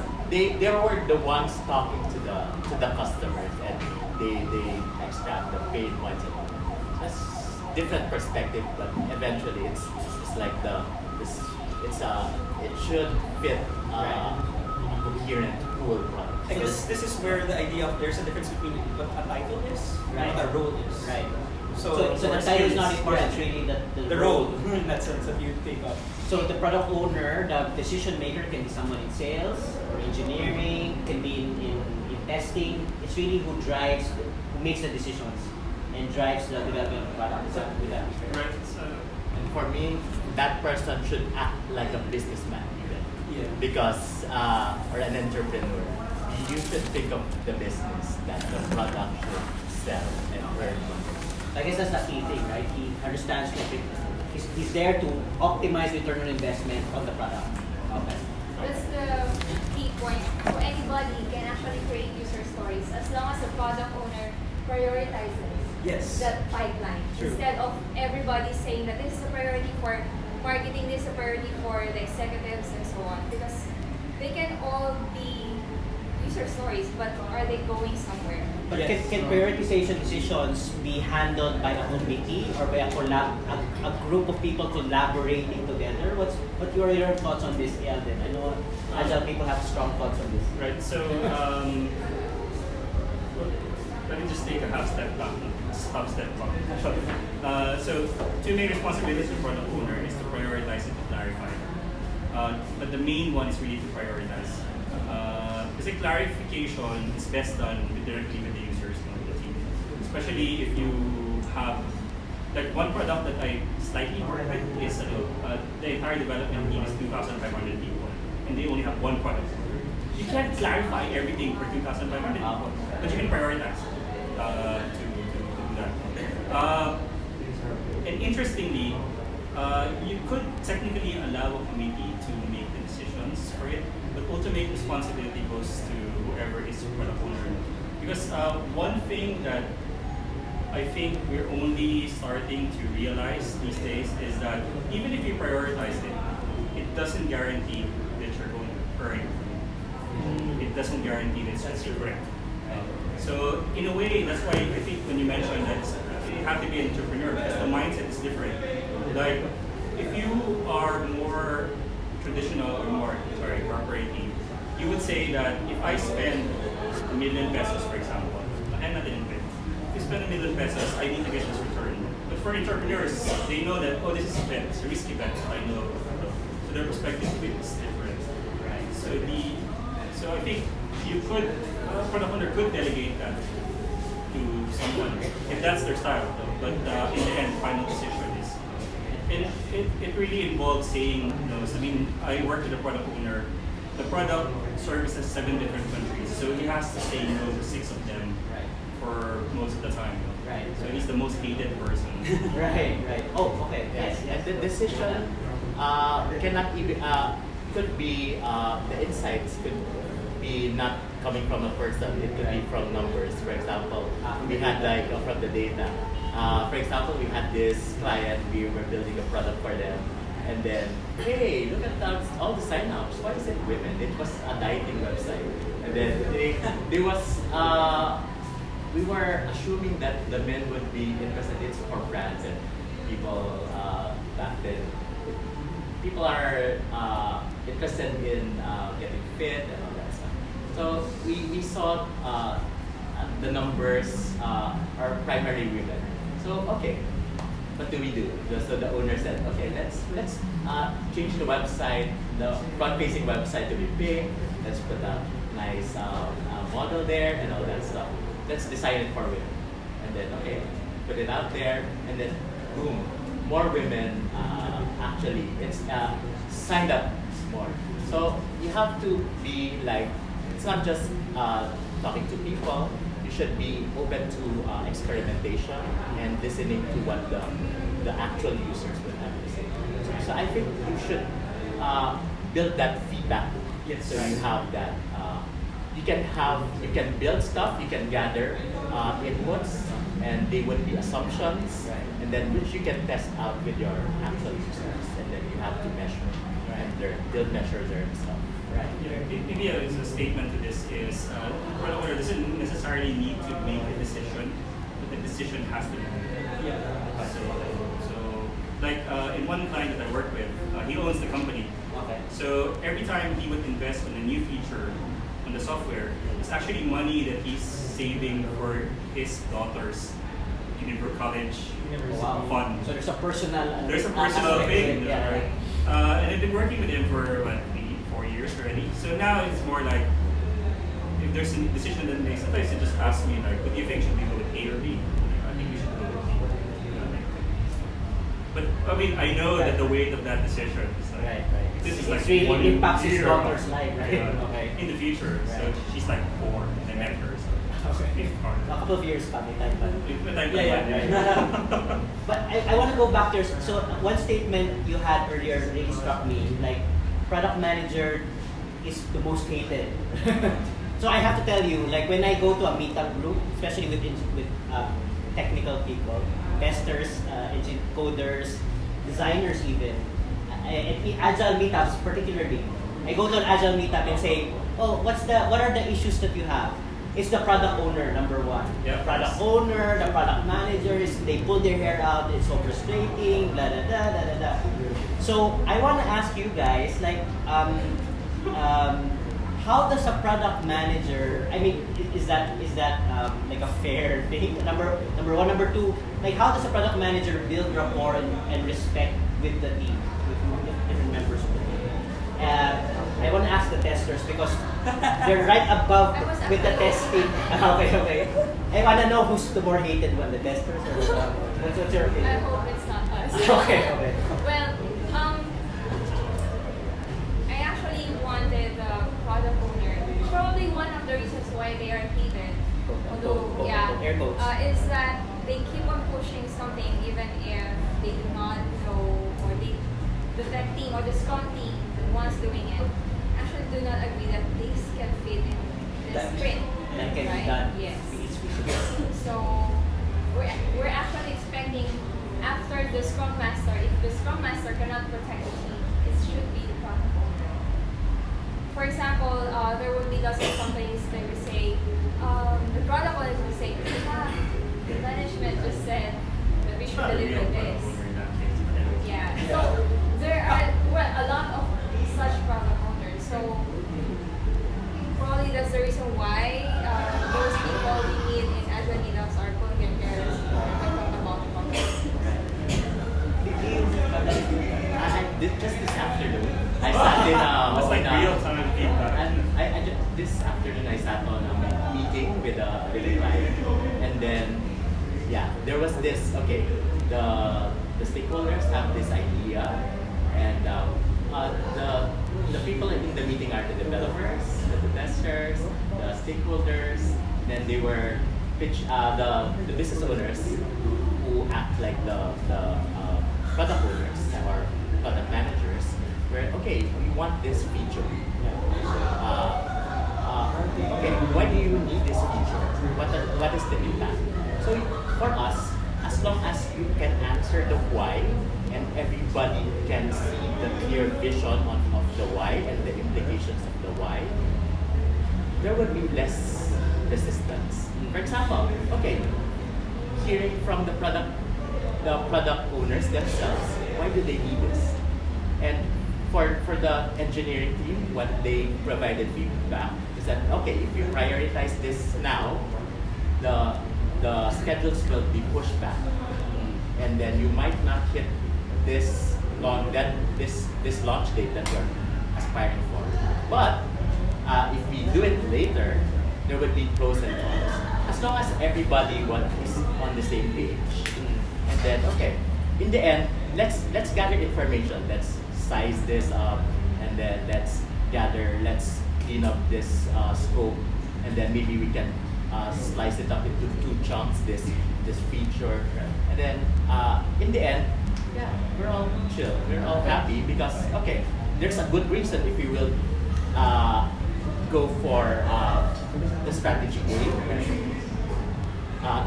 they were the ones talking to the customers, and they extract the pain points and all that. That's different perspective, but eventually it's like it should fit a coherent whole product. I guess this is where the idea of there's a difference between what a title is Right. and what a role is. Right. So, So the title is not important, it's really the role in that sense that you take up. So the product owner, the decision maker can be someone in sales or engineering, can be in testing. It's really who makes the decisions and drives the development of the product. Would that be fair? Right. And for me, that person should act like a businessman even. Yeah. Because, or an entrepreneur, you should think of the business that the product should sell and earn money. I guess that's the key thing, right? He understands that he's there to optimize return on investment on the product. Okay. That's the key point. So anybody can actually create user stories as long as the product owner prioritizes Yes. that pipeline. True. Instead of everybody saying that this is a priority for marketing, this is a priority for the executives and so on. Because they can all be user stories, but are they going somewhere? But Yes. can prioritization decisions be handled by a committee or by a group of people collaborating together? What are your thoughts on this, Alden? I know Agile people have strong thoughts on this. Right. So let me just take a half step back. So two main responsibilities for the owner is to prioritize and to clarify. But the main one is really to prioritize. Because clarification is best done directly with the users, not the team. Especially if you have, like one product that I slightly work with is the entire development team is 2,500 people, and they only have one product. You can't clarify everything for 2,500 people, but you can prioritize to do that. And interestingly, you could technically allow a committee to make the decisions for it, but ultimate responsibility goes to whoever is the product owner. Because one thing that I think we're only starting to realize these days is that even if you prioritize it, it doesn't guarantee that you're going to earn. It doesn't guarantee that it's correct. So in a way, that's why I think when you mentioned that you have to be an entrepreneur, because the mindset is different. Like if you are more traditional or more corporating, you would say that if I spend ₱1 million, for example, I'm not an investor. If you spend ₱1 million, I need to get this return. But for entrepreneurs, they know that this is a bet, it's a risky bet. So I know, so their perspective is different, right? So I think you could, product owner could delegate that to someone if that's their style. But in the end, final decision is. And it really involves saying no. I mean, I work with a product owner. The product services 7 different countries, so he has to say no to 6 of them for most of the time. Right. So he's the most hated person. Right. Oh, okay. Yes, Yes. and the decision cannot even could be the insights could be not coming from a person. It could be from numbers. For example, we had like from the data. For example, we had this client. We were building a product for them, and then hey, look at that! All the sign-ups. Why is it women? It was a dieting website, and then they was. We were assuming that the men would be interested. It's for brands and people back then. People are interested in getting fit and all that stuff. So we saw the numbers are primarily women. So okay, what do we do? So the owner said, okay, let's change the website, the front-facing website to be big. Let's put a nice model there and all that stuff. Let's design it for women. And then okay, put it out there, and then boom, more women actually signed up more. So you have to be like, it's not just talking to people. You should be open to experimentation and listening to what the actual users will have to say. So I think you should build that feedback loop. Yes. So you have that. You can build stuff. You can gather inputs, and they would be assumptions, and then which you can test out with your actual users, and then you have to measure and they'll measure their stuff. Right. Yeah, maybe a statement to this is product owner doesn't necessarily need to make a decision, but the decision has to be made. Yeah. So like in one client that I work with, he owns the company. Okay. So every time he would invest in a new feature, on the software is actually money that he's saving for his daughter's college fund. So there's a personal. There's a personal aspect thing. to it, yeah. Right? And I've been working with him for what, 4 years already. So now it's more like, if there's a decision that makes, sometimes they just ask me like, what do you think, should we go with A or B? I think we should go with B. But I mean, I know that the weight of that decision is like, Right. this is It's like really one impacts his year daughter's life, right? Okay. in the future. So Right. she's like 4, and I met her, so Okay. it's hard. A couple of years pa, may time pa. Yeah. But I want to go back there. So one statement you had earlier really struck me, like product manager is the most hated. So I have to tell you, like when I go to a meetup group, especially with technical people, testers, coders, designers even, at agile meetups particularly, I go to an agile meetup and say, oh, what are the issues that you have? It's the product owner, number one. Yeah, The product owner, the product managers, they pull their hair out, it's so frustrating, blah, blah, blah, blah, blah, blah. So I want to ask you guys, like, how does a product manager, I mean, is that like a fair thing? Number one, number two, like how does a product manager build rapport and respect with the team, with different members of the team? I want to ask the testers because they're right above with the testing. Okay. I want to know who's the more hated one, the testers or what's your I opinion? hope it's not us. Okay. Well, I actually wanted the product owner. Probably one of the reasons why they are hated, although Air quotes. is that they keep on pushing something even if they do not know, or the tech team or the Scrum team, the ones doing it, actually do not agree that this can fit in this sprint. That can be right? done. Yes. It's feasible. So we're actually expecting after the Scrum Master, if the Scrum Master cannot protect the team, it should be the product owner. For example, there will be lots of companies that will say, the product owners will say, the management just said that we should deliver this. Yeah. So there are a lot of such product owners. So probably that's the reason why those people we meet in agile meetups are pulling their hairs and talk about the Just this afternoon, I sat in It's like real-time feedback. This afternoon I sat on a meeting with a client, and then there was this. Okay, the stakeholders have this idea, and the people in the meeting are the developers, the testers, the stakeholders. Then they were the business owners who act like the product owners or product managers. Where okay, we want this feature. Okay, why do you need this feature? What is the impact? So for us, as long as you can answer the why and everybody can see the clear vision of the why and the implications of the why, there would be less resistance. For example, okay, hearing from the product owners themselves, why do they need this? And for the engineering team, what they provided feedback is that okay, if you prioritize this now, the schedules will be pushed back, and then you might not hit this launch date that you're aspiring for. But if we do it later, there would be pros and cons. As long as everybody is on the same page, and then okay, in the end, let's gather information. Let's size this up, and then let's clean up this scope, and then maybe we can slice it up into 2 chunks, this feature, and then in the end, we're all chill, we're all happy because okay, there's a good reason if we will go for the strategy A,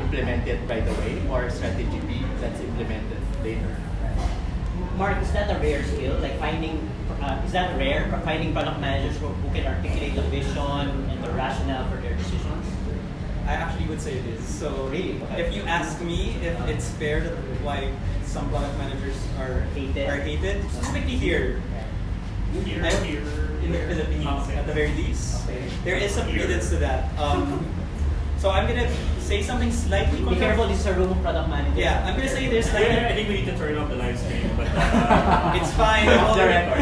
implemented right away, or strategy B that's implemented later. Mark, is that a rare skill? Like is that rare? Finding product managers who can articulate the vision and the rationale for their decisions? I actually would say it is. So Really? Okay. if you ask me if it's fair that why some product managers are Hated. specifically here, Here, I'm here. in the Philippines Okay. at the very least. Okay. There is some credence to that. So I'm gonna say something slightly Be careful, this is a room of product manager. Yeah, I'm gonna say this I like think we need to turn off the live stream, but it's fine. Off the record.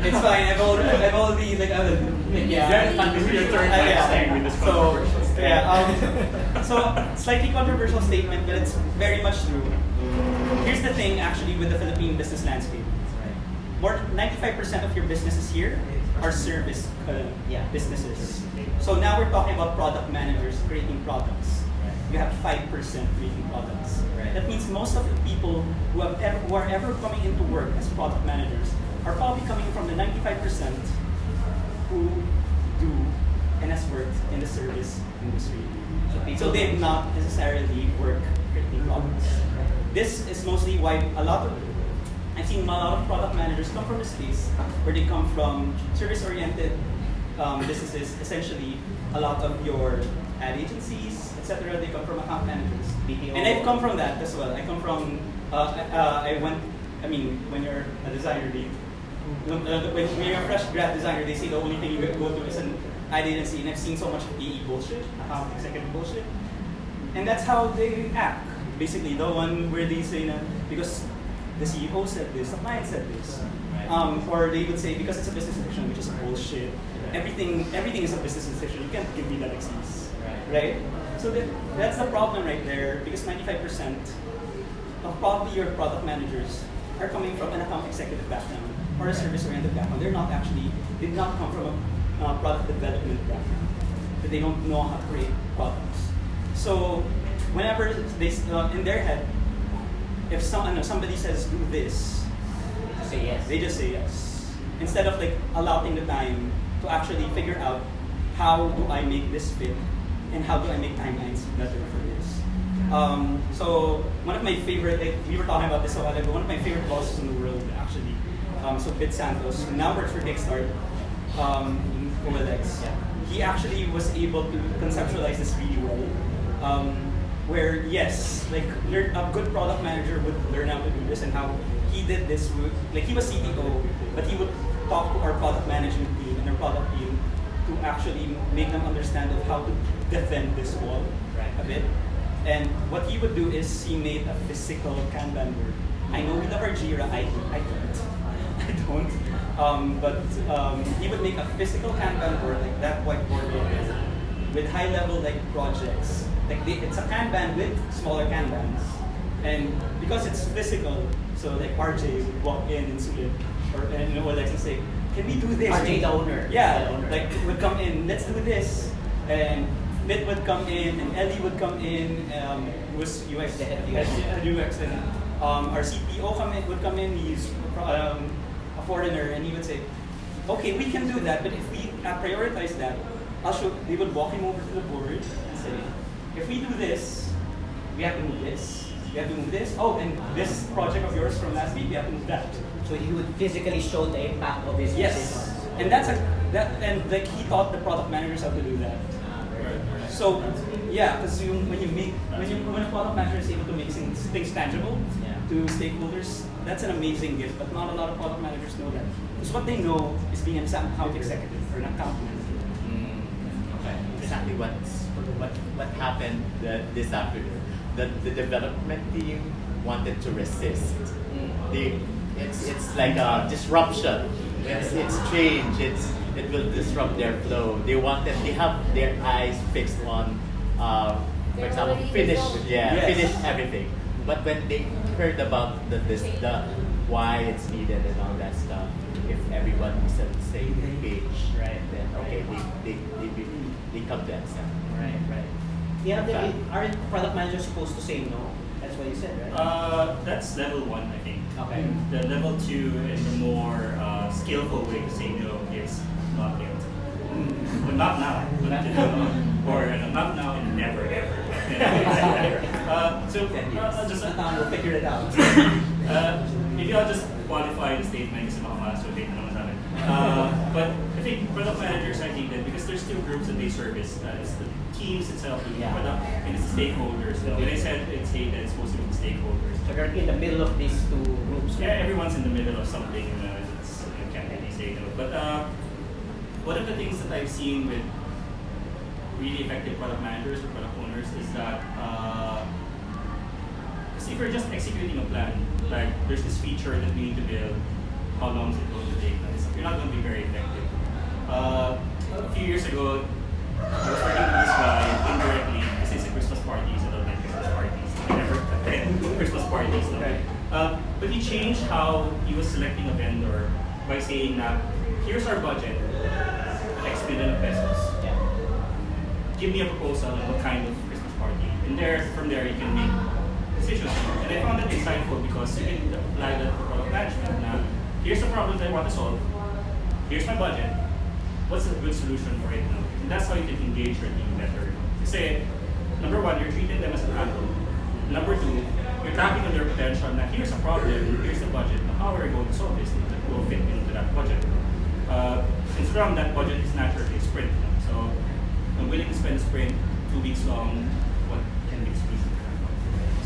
It's fine. I've already like Yeah. your turn Yeah. live stream with this So controversial statement. yeah, so slightly controversial statement, but it's very much true. Here's the thing, actually, with the Philippine business landscape. More 95% of your businesses here are service Yeah. businesses. So now we're talking about product managers creating products. You have 5% creating products. Right. That means most of the people who are ever coming into work as product managers are probably coming from the 95% who do and has worked in the service industry. So they've not necessarily worked creating products. This is mostly why I've seen a lot of product managers come from a space where they come from service-oriented businesses, essentially a lot of your ad agencies, etc. They come from account managers. BPO. And I've come from that as well. I come from, when you're a designer, when you're a fresh grad designer, they say the only thing you go to is an ad agency, and I've seen so much AE bullshit, account executive bullshit. And that's how they act. Basically, the one where they say, because the CEO said this, the client said this. Or they would say, because it's a business decision, which is bullshit. Everything is a business decision. You can't give me that excuse. Right? So that's the problem right there, because 95% of probably your product managers are coming from an account executive background or a service-oriented background. They did not come from a product development background. But they don't know how to create products. So whenever they, in their head, if somebody says do this, Say yes. they just say yes. Instead of like allotting the time to actually figure out how do I make this fit and how do I make timelines better for this. So one of my favorite, we were talking about this a while ago, one of my favorite bosses in the world actually, so Bit Santos, who now works for Kickstart, OLX, he actually was able to conceptualize this really well. Where yes, like a good product manager would learn how to do this, and how he did this. Like he was CTO, but he would talk to our product management team and our product team to actually make them understand of how to defend this wall a bit. And what he would do is he made a physical Kanban board. I know we love our Jira, I don't. But he would make a physical Kanban board, like that whiteboard with high level like projects. It's a Kanban with smaller Kanbans. And because it's physical, so like RJ would walk in Sulit or OLX and say, can we do this? RJ the owner. Yeah, The owner. like would come in, let's do this. And Bit would come in, and Ellie would come in, who was UX, The head of UX. and our CPO would come in, he's a foreigner, and he would say, okay, we can do that, but if we prioritize that, they would walk him over to the board and say, if we do this, we have to move this, we have to move this, oh, and this project of yours from last week, we have to move that. So he would physically show the impact of his Yes, decision. and like he taught the product managers how to do that. So yeah, because when a product manager is able to make things tangible to stakeholders, that's an amazing gift. But not a lot of product managers know that. Because what they know is being an account executive or an account manager. Okay. Exactly what happened this afternoon. The development team wanted to resist. It's like a disruption. It's change. It will disrupt their flow. They have their eyes fixed on, for example, finish everything. But when they heard about the why it's needed and all that stuff, if everyone is on the same page, right? Then okay, they come to accept. Right. Yeah, aren't product managers supposed to say no? That's what you said, right? That's level 1, I think. Okay. The level 2 and the more skillful way to say no is not yet. But not now. Or not now and never ever. We'll figure it out. Maybe I'll just qualify the statement kasi makamasturbate na naman sa amin. But I think product managers, I think that because there's two groups that they service. It's the teams itself doing the product and it's the stakeholders. When I said it's data, it's supposed to be the stakeholders. So they're in the middle of these two groups. Yeah, everyone's in the middle of something. Can't really say say no. But one of the things that I've seen with really effective product managers or product owners is that because if you're just executing a plan, like there's this feature that we need to build, how long is it going to take? You're not going to be very effective. A few years ago, I was working with this guy indirectly because it's a Christmas parties. I don't like Christmas parties. I never attend Christmas parties. No. Right. But he changed how he was selecting a vendor by saying that here's our budget, X million of pesos. Yeah. Give me a proposal on what kind of Christmas party. And from there you can make decisions. And I found that insightful because you can apply that to product management. Now, here's the problem that I want to solve. Here's my budget. What's a good solution for it now? And that's how you can engage your team better. You say, number one, you're treating them as an adult. Number two, you're tapping on their potential. Now, here's a problem. Here's the budget. Now, how are we going to solve this? That will fit into that budget. And from that budget is naturally a sprint. So I'm willing to spend a sprint 2 weeks long. What can be the solution?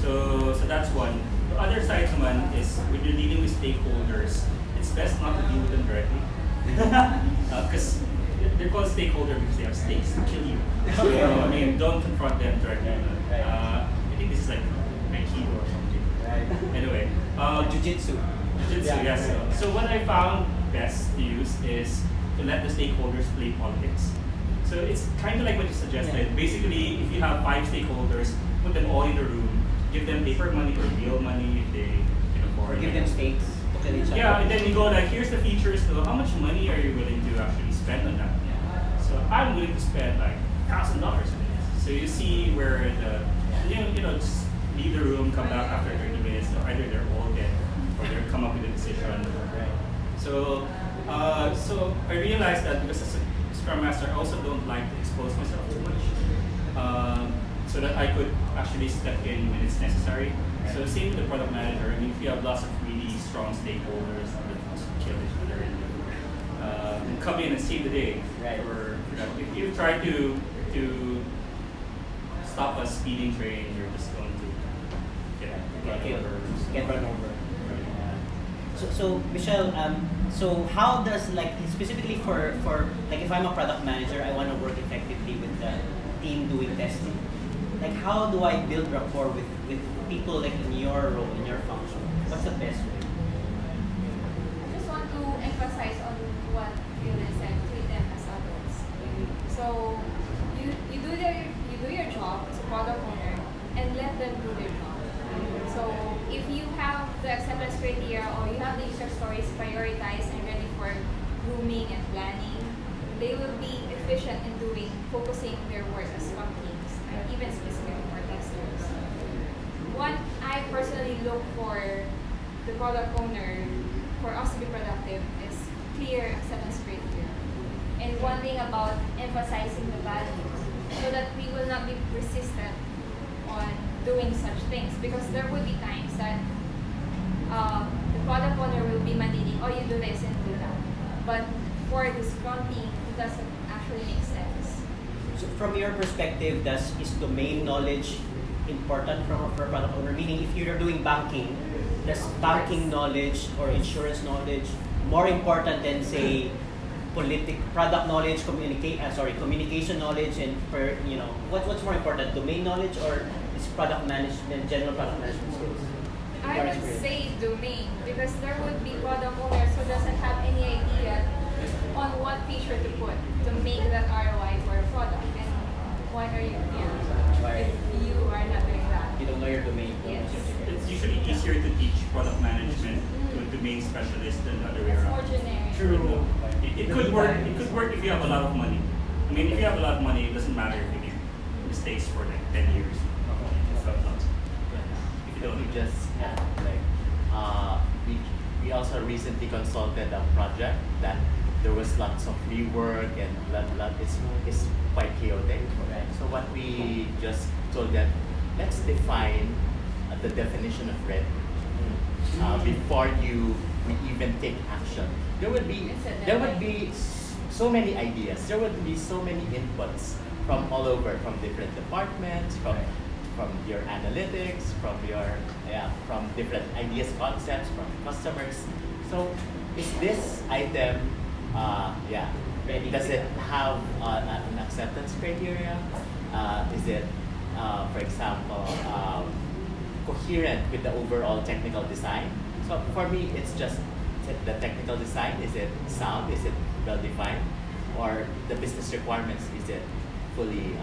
So that's one. The other side naman is when you're dealing with stakeholders, it's best not to deal with them directly. Because they're called stakeholder because they have stakes to kill you. I mean, don't confront them directly. I think this is like Aikido or something. Right. Anyway, Jiu-jitsu. Jiu-jitsu, yes. So what I found best to use is to let the stakeholders play politics. So it's kind of like what you suggested. Basically, if you have 5 stakeholders, put them all in the room, give them paper money or real money if they can afford it. Give them stakes. Yeah, and then you go like, here's the features. So how much money are you willing to actually spend on that? So I'm willing to spend like $1,000 on this. So you see where just leave the room, come back after 30 minutes. So either they're all dead or they're come up with a decision. Right. So I realized that because as a Scrum Master, I also don't like to expose myself too much. So that I could actually step in when it's necessary. So same with the product manager. I mean, if you have lots of really strong stakeholders that kill each other and come in and save the day, right? Or if you try to stop a speeding train, you're just going to get run over. So Michelle, so how does specifically for if I'm a product manager, I want to work effectively with the team doing testing. How do I build rapport with people in your role, in your function? What's the best way? I just want to emphasize on what Dylan said, treat them as adults. So you do your job as a product owner and let them do their job. So if you have the acceptance criteria or you have the user stories prioritized and ready for grooming and planning, they will be efficient in focusing their work as Scrum teams, even specifically for testers. What I personally look for the product owner, for us to be productive, is clear acceptance criteria. And one thing about emphasizing the values, so that we will not be persistent on doing such things, because there will be times that the product owner will be mandating, oh, you do this and do that. But for the Scrum team, it doesn't actually make sense. So from your perspective, is domain knowledge important for a product owner? Meaning, if you're doing banking, does banking knowledge or insurance knowledge more important than, say, product knowledge, communication knowledge, and what's more important, domain knowledge or is product management, general product management skills? I would say domain, because there would be product owners who doesn't have any idea on what feature to put to make that ROI for a product. And why are you here if you are not doing that? You don't know your domain. Yes. It's usually easier to teach product management to a domain specialist than the other way It's around. more generic. True. It could work. It could work if you have a lot of money. I mean, if you have a lot of money, it doesn't matter if you make mistakes for 10 years. If you don't, we also recently consulted a project that there was lots of rework and it's quite chaotic. So what we just told them, let's define the definition of red before we even take action. There would be so many ideas. There would be so many inputs from all over, from different departments, from your analytics, from different ideas, concepts, from customers. So is this item Yeah. Ready Does to it go. have an acceptance criteria? Is it, for example, coherent with the overall technical design? So for me, it's just the technical design. Is it sound? Is it well defined? Or the business requirements? Is it fully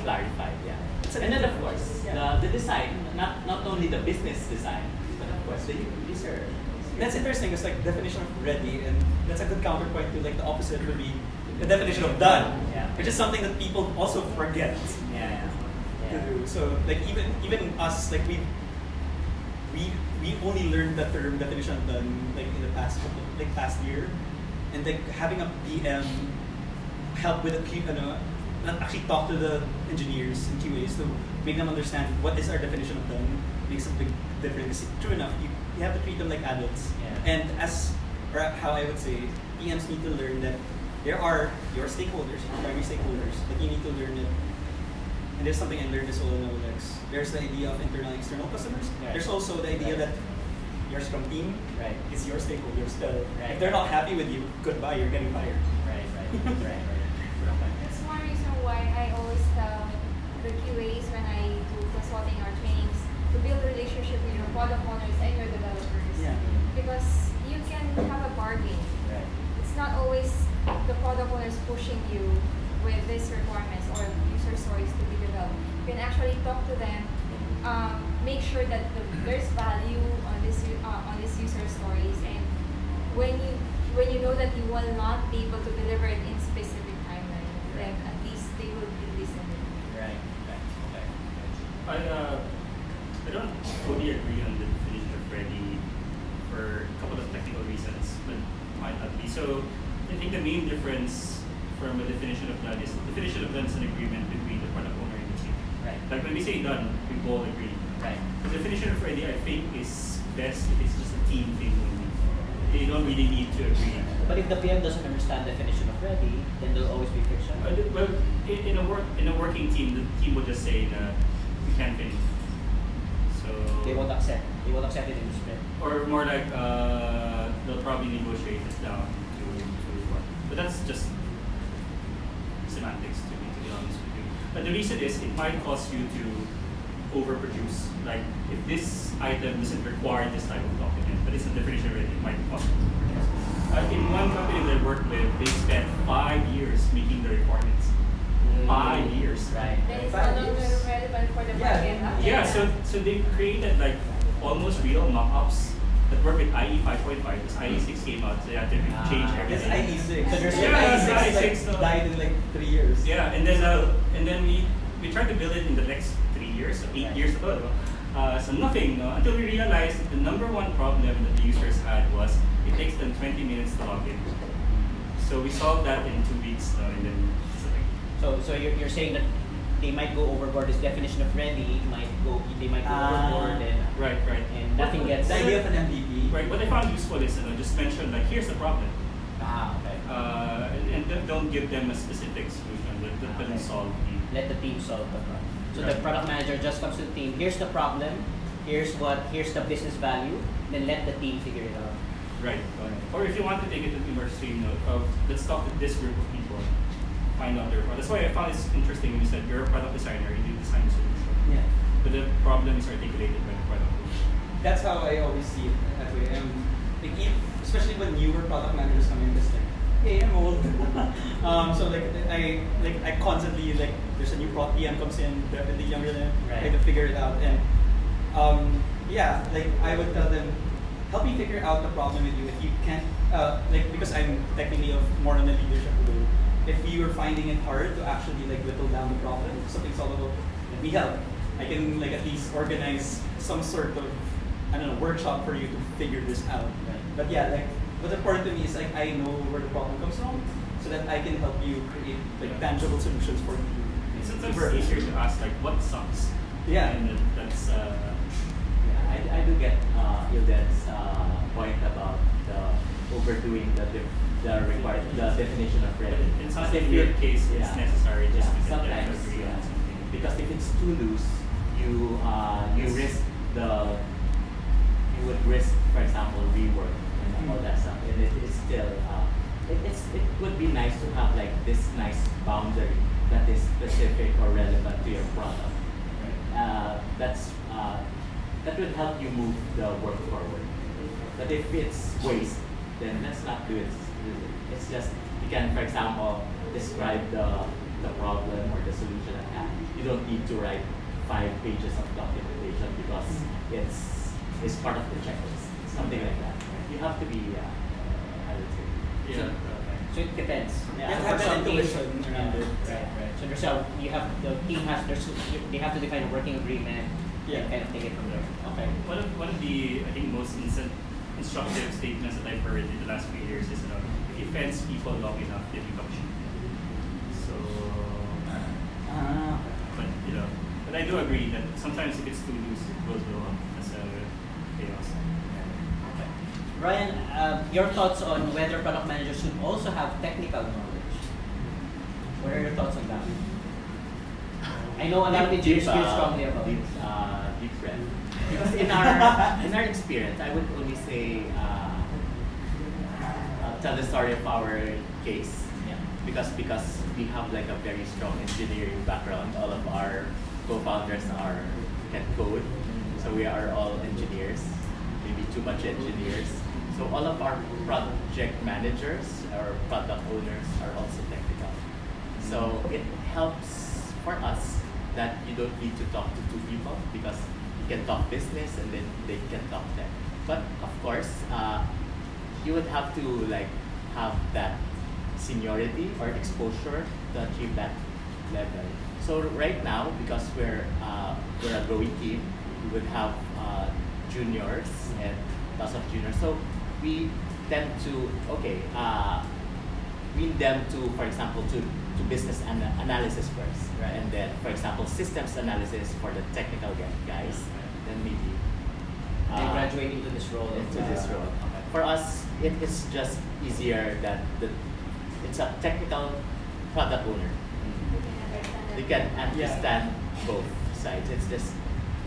clarified? Yeah. And then of course, the design, not only the business design, but of course the user. That's interesting. It's like definition of ready, and that's a good counterpoint to like the opposite would be the definition of done, Yeah. which is something that people also forget Yeah. to do. So like even us, like we only learned the term definition of done like in the past year, and like having a PM help with actually talk to the engineers and QAs to make them understand what is our definition of done makes a big difference. True enough, you have to treat them like adults. Yeah. And or how I would say, PMs need to learn that there are your stakeholders, your primary stakeholders, but you need to learn that. And there's something I learned as well in OLX. There's the idea of internal and external customers. Right. There's also the idea that your Scrum team Right. is your stakeholders still. Right. If they're not happy with you, goodbye, you're getting fired. Right. That's one reason why I always tell the QAs when I do consulting or trainings to build a relationship with your product owners and your developers. Yeah. Because you can have a bargain. Right. It's not always the product owners pushing you with these requirements or user stories to be developed. You can actually talk to them, make sure that there's value on these user stories, and when you know that you will not be able to deliver it in specific timeline, then at least they will be listening. Right. I don't fully agree on the definition of ready for a couple of technical reasons, but might not be. So I think the main difference from a definition of done is the definition of done is an agreement between the product owner and the team. Right. Like when we say done, we both agree. Right. The definition of ready, I think, is best if it's just a team thing only. They don't really need to agree. But if the PM doesn't understand the definition of ready, then there'll always be friction. Well, in a working team, the team would just say that we can't finish. So They won't accept. They won't accept it in the sprint. or more like they'll probably negotiate it down to one. But that's just semantics to be honest with you. But the reason is it might cause you to overproduce. Like if this item doesn't require this type of document, but it's a definition already, it might cause you to overproduce. In one company that I worked with, they spent 5 years making the requirements. 5 years. Right. Then it's no 5 longer years. relevant for the Yeah. market. after Yeah, that. so they created like almost real mock-ups that work with IE 5.5 because IE 6 came out, so they had to change It's everything. IE6. So there's Yeah, like IE6 IE6, like, died in like 3 years. Yeah, and then we tried to build it in the next 3 years, so 8 years ago. So nothing, no, until we realized that the number one problem that the users had was it takes them 20 minutes to log in. So we solved that in 2 weeks, and then So you're saying that they might go overboard. This definition of ready they might go overboard and right. and nothing gets. The idea of an MVP. Right, what I found useful is just mention like here's the problem. Okay. And don't give them a specific solution. Let them solve the. Let the team solve the problem. So the Right. product manager just comes to the team. Here's the problem. Here's the business value. Then let the team figure it out. Right. Or if you want to take it to the more extreme note of let's talk to this group of people, find out their problem. That's why I found it interesting when you said you're a product designer, you design the solution. Yeah. But the problem is articulated by the product owner. That's how I always see it that way. Like especially when newer product managers come in, it's like, hey, I'm old. So I constantly like there's a new PM comes in, definitely younger than Right. try to figure it out. And yeah, like I would tell them, help me figure out the problem with you. If you can't, because I'm technically more on the leadership role. If you are finding it hard to actually like whittle down the problem, something solvable, let me help. I can like at least organize some sort of workshop for you to figure this out. Right. But yeah, like what's important to me is like I know where the problem comes from, so that I can help you create like tangible solutions for you. It's sometimes easier to ask like what sucks. Yeah. And that's Yeah, I do get Ilden's point about the overdoing the definition of ready. in some case it's necessary just to get them to sometimes, agree on something. Because if it's too loose, you risk you would risk, for example, rework. all that stuff. And it is still, it would be nice to have like this nice boundary that is specific or relevant to your product. That would help you move the work forward. But if it's waste, then let's not do it. It's just, you can, for example, describe the problem or the solution at hand. You don't need to write 5 pages of documentation because it's part of the checklist, something like that. You have to be, I would say. Yeah. So it depends. You have to have that intuition around it. Right. So there's you have the team has they have to define a working agreement. Yeah. And kind of take it from there. Okay. One of the, I think, most instructive statements that I've heard in the last few years is, if you fence people long enough, they become sheep. So, but I do agree that sometimes if it's too loose, it will blow up as a chaos. Okay. Ryan, your thoughts on whether product managers should also have technical knowledge? What are your thoughts on that? I know a lot of engineers feel strongly about it. Deep breath. Because in our experience, I would only say, tell the story of our case. Yeah. Because we have like a very strong engineering background. All of our co-founders can code, so we are all engineers, maybe too much engineers. So all of our project managers or product owners are also technical. So it helps for us that you don't need to talk to 2 people because you can talk business and then they can talk tech. But of course, you would have to like have that seniority or exposure to achieve that level. So right now, because we're a growing team, we would have juniors and lots of juniors. So we tend to wean them to, for example, to business analysis first, right? And then, for example, systems analysis for the technical guys. Then maybe They graduate into this role. For us, it is just easier that it's a technical product owner. They can understand both sides. It's just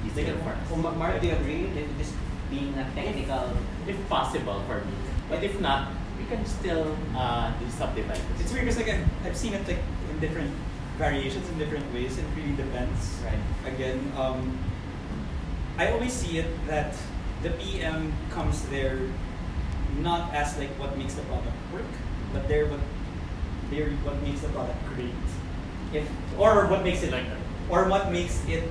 easier for us. Mark, do you agree with this being a technical? If possible for me. But if not, we can still do subdivide this. It's weird because I've seen it like in different variations in different ways. It really depends. Right. Again, I always see it that the PM comes there not as like what makes the product work, but they're what makes the product great. Or what makes it like that. Or what makes it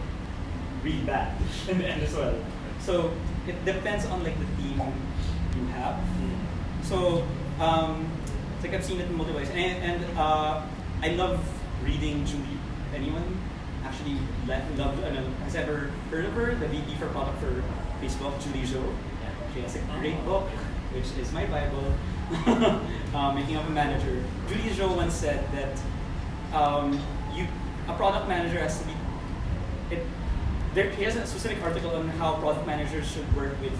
really bad in the end as well. So it depends on like the team you have. So it's like I've seen it in multiple ways, and I love reading Julie. If anyone actually has ever heard of her, the VP for product for Facebook, Julie Zhou. She has a great book, which is my Bible, Making of a Manager. Julie Zhou once said that a product manager has to be. He has a specific article on how product managers should work with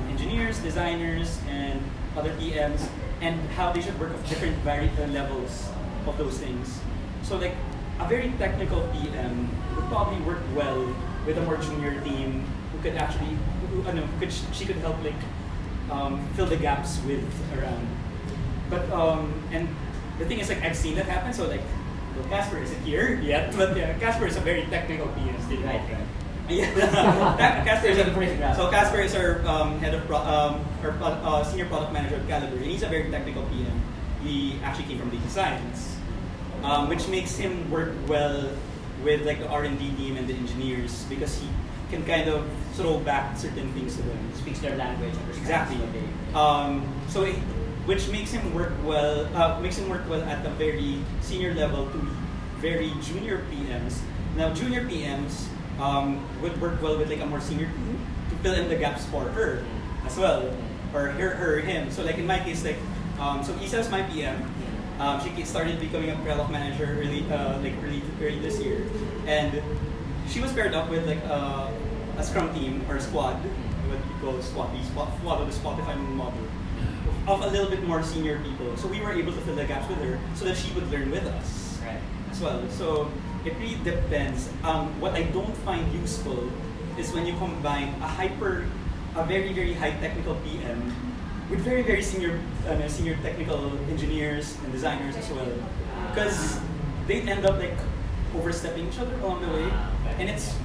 engineers, designers, and other PMs, and how they should work at different levels of those things. So like a very technical PM would probably work well with a more junior team who could actually, she could help like fill the gaps with around. But and the thing is like I've seen that happen. So like, well, Casper isn't here yet, but yeah, Casper is a very technical PM still. Right. Yeah, Casper is so Casper is our head of senior product manager at Caliber, and he's a very technical PM. He actually came from data science, which makes him work well with like the R&D team and the engineers because he can kind of throw back certain things to them. Speaks their language. Exactly. Which makes him work well. Makes him work well at the very senior level to very junior PMs. Now, junior PMs would work well with like a more senior team to fill in the gaps for her as well, or her, him. So like in my case, like so Isa is my PM. She started becoming a product manager early this year, and she was paired up with like a Scrum team or squad, what we call squad, the Spotify model, of a little bit more senior people. So we were able to fill the gaps with her so that she would learn with us as well. So it really depends. What I don't find useful is when you combine a very, very high technical PM with very senior senior technical engineers and designers as well, because they end up like overstepping each other along the way, and it's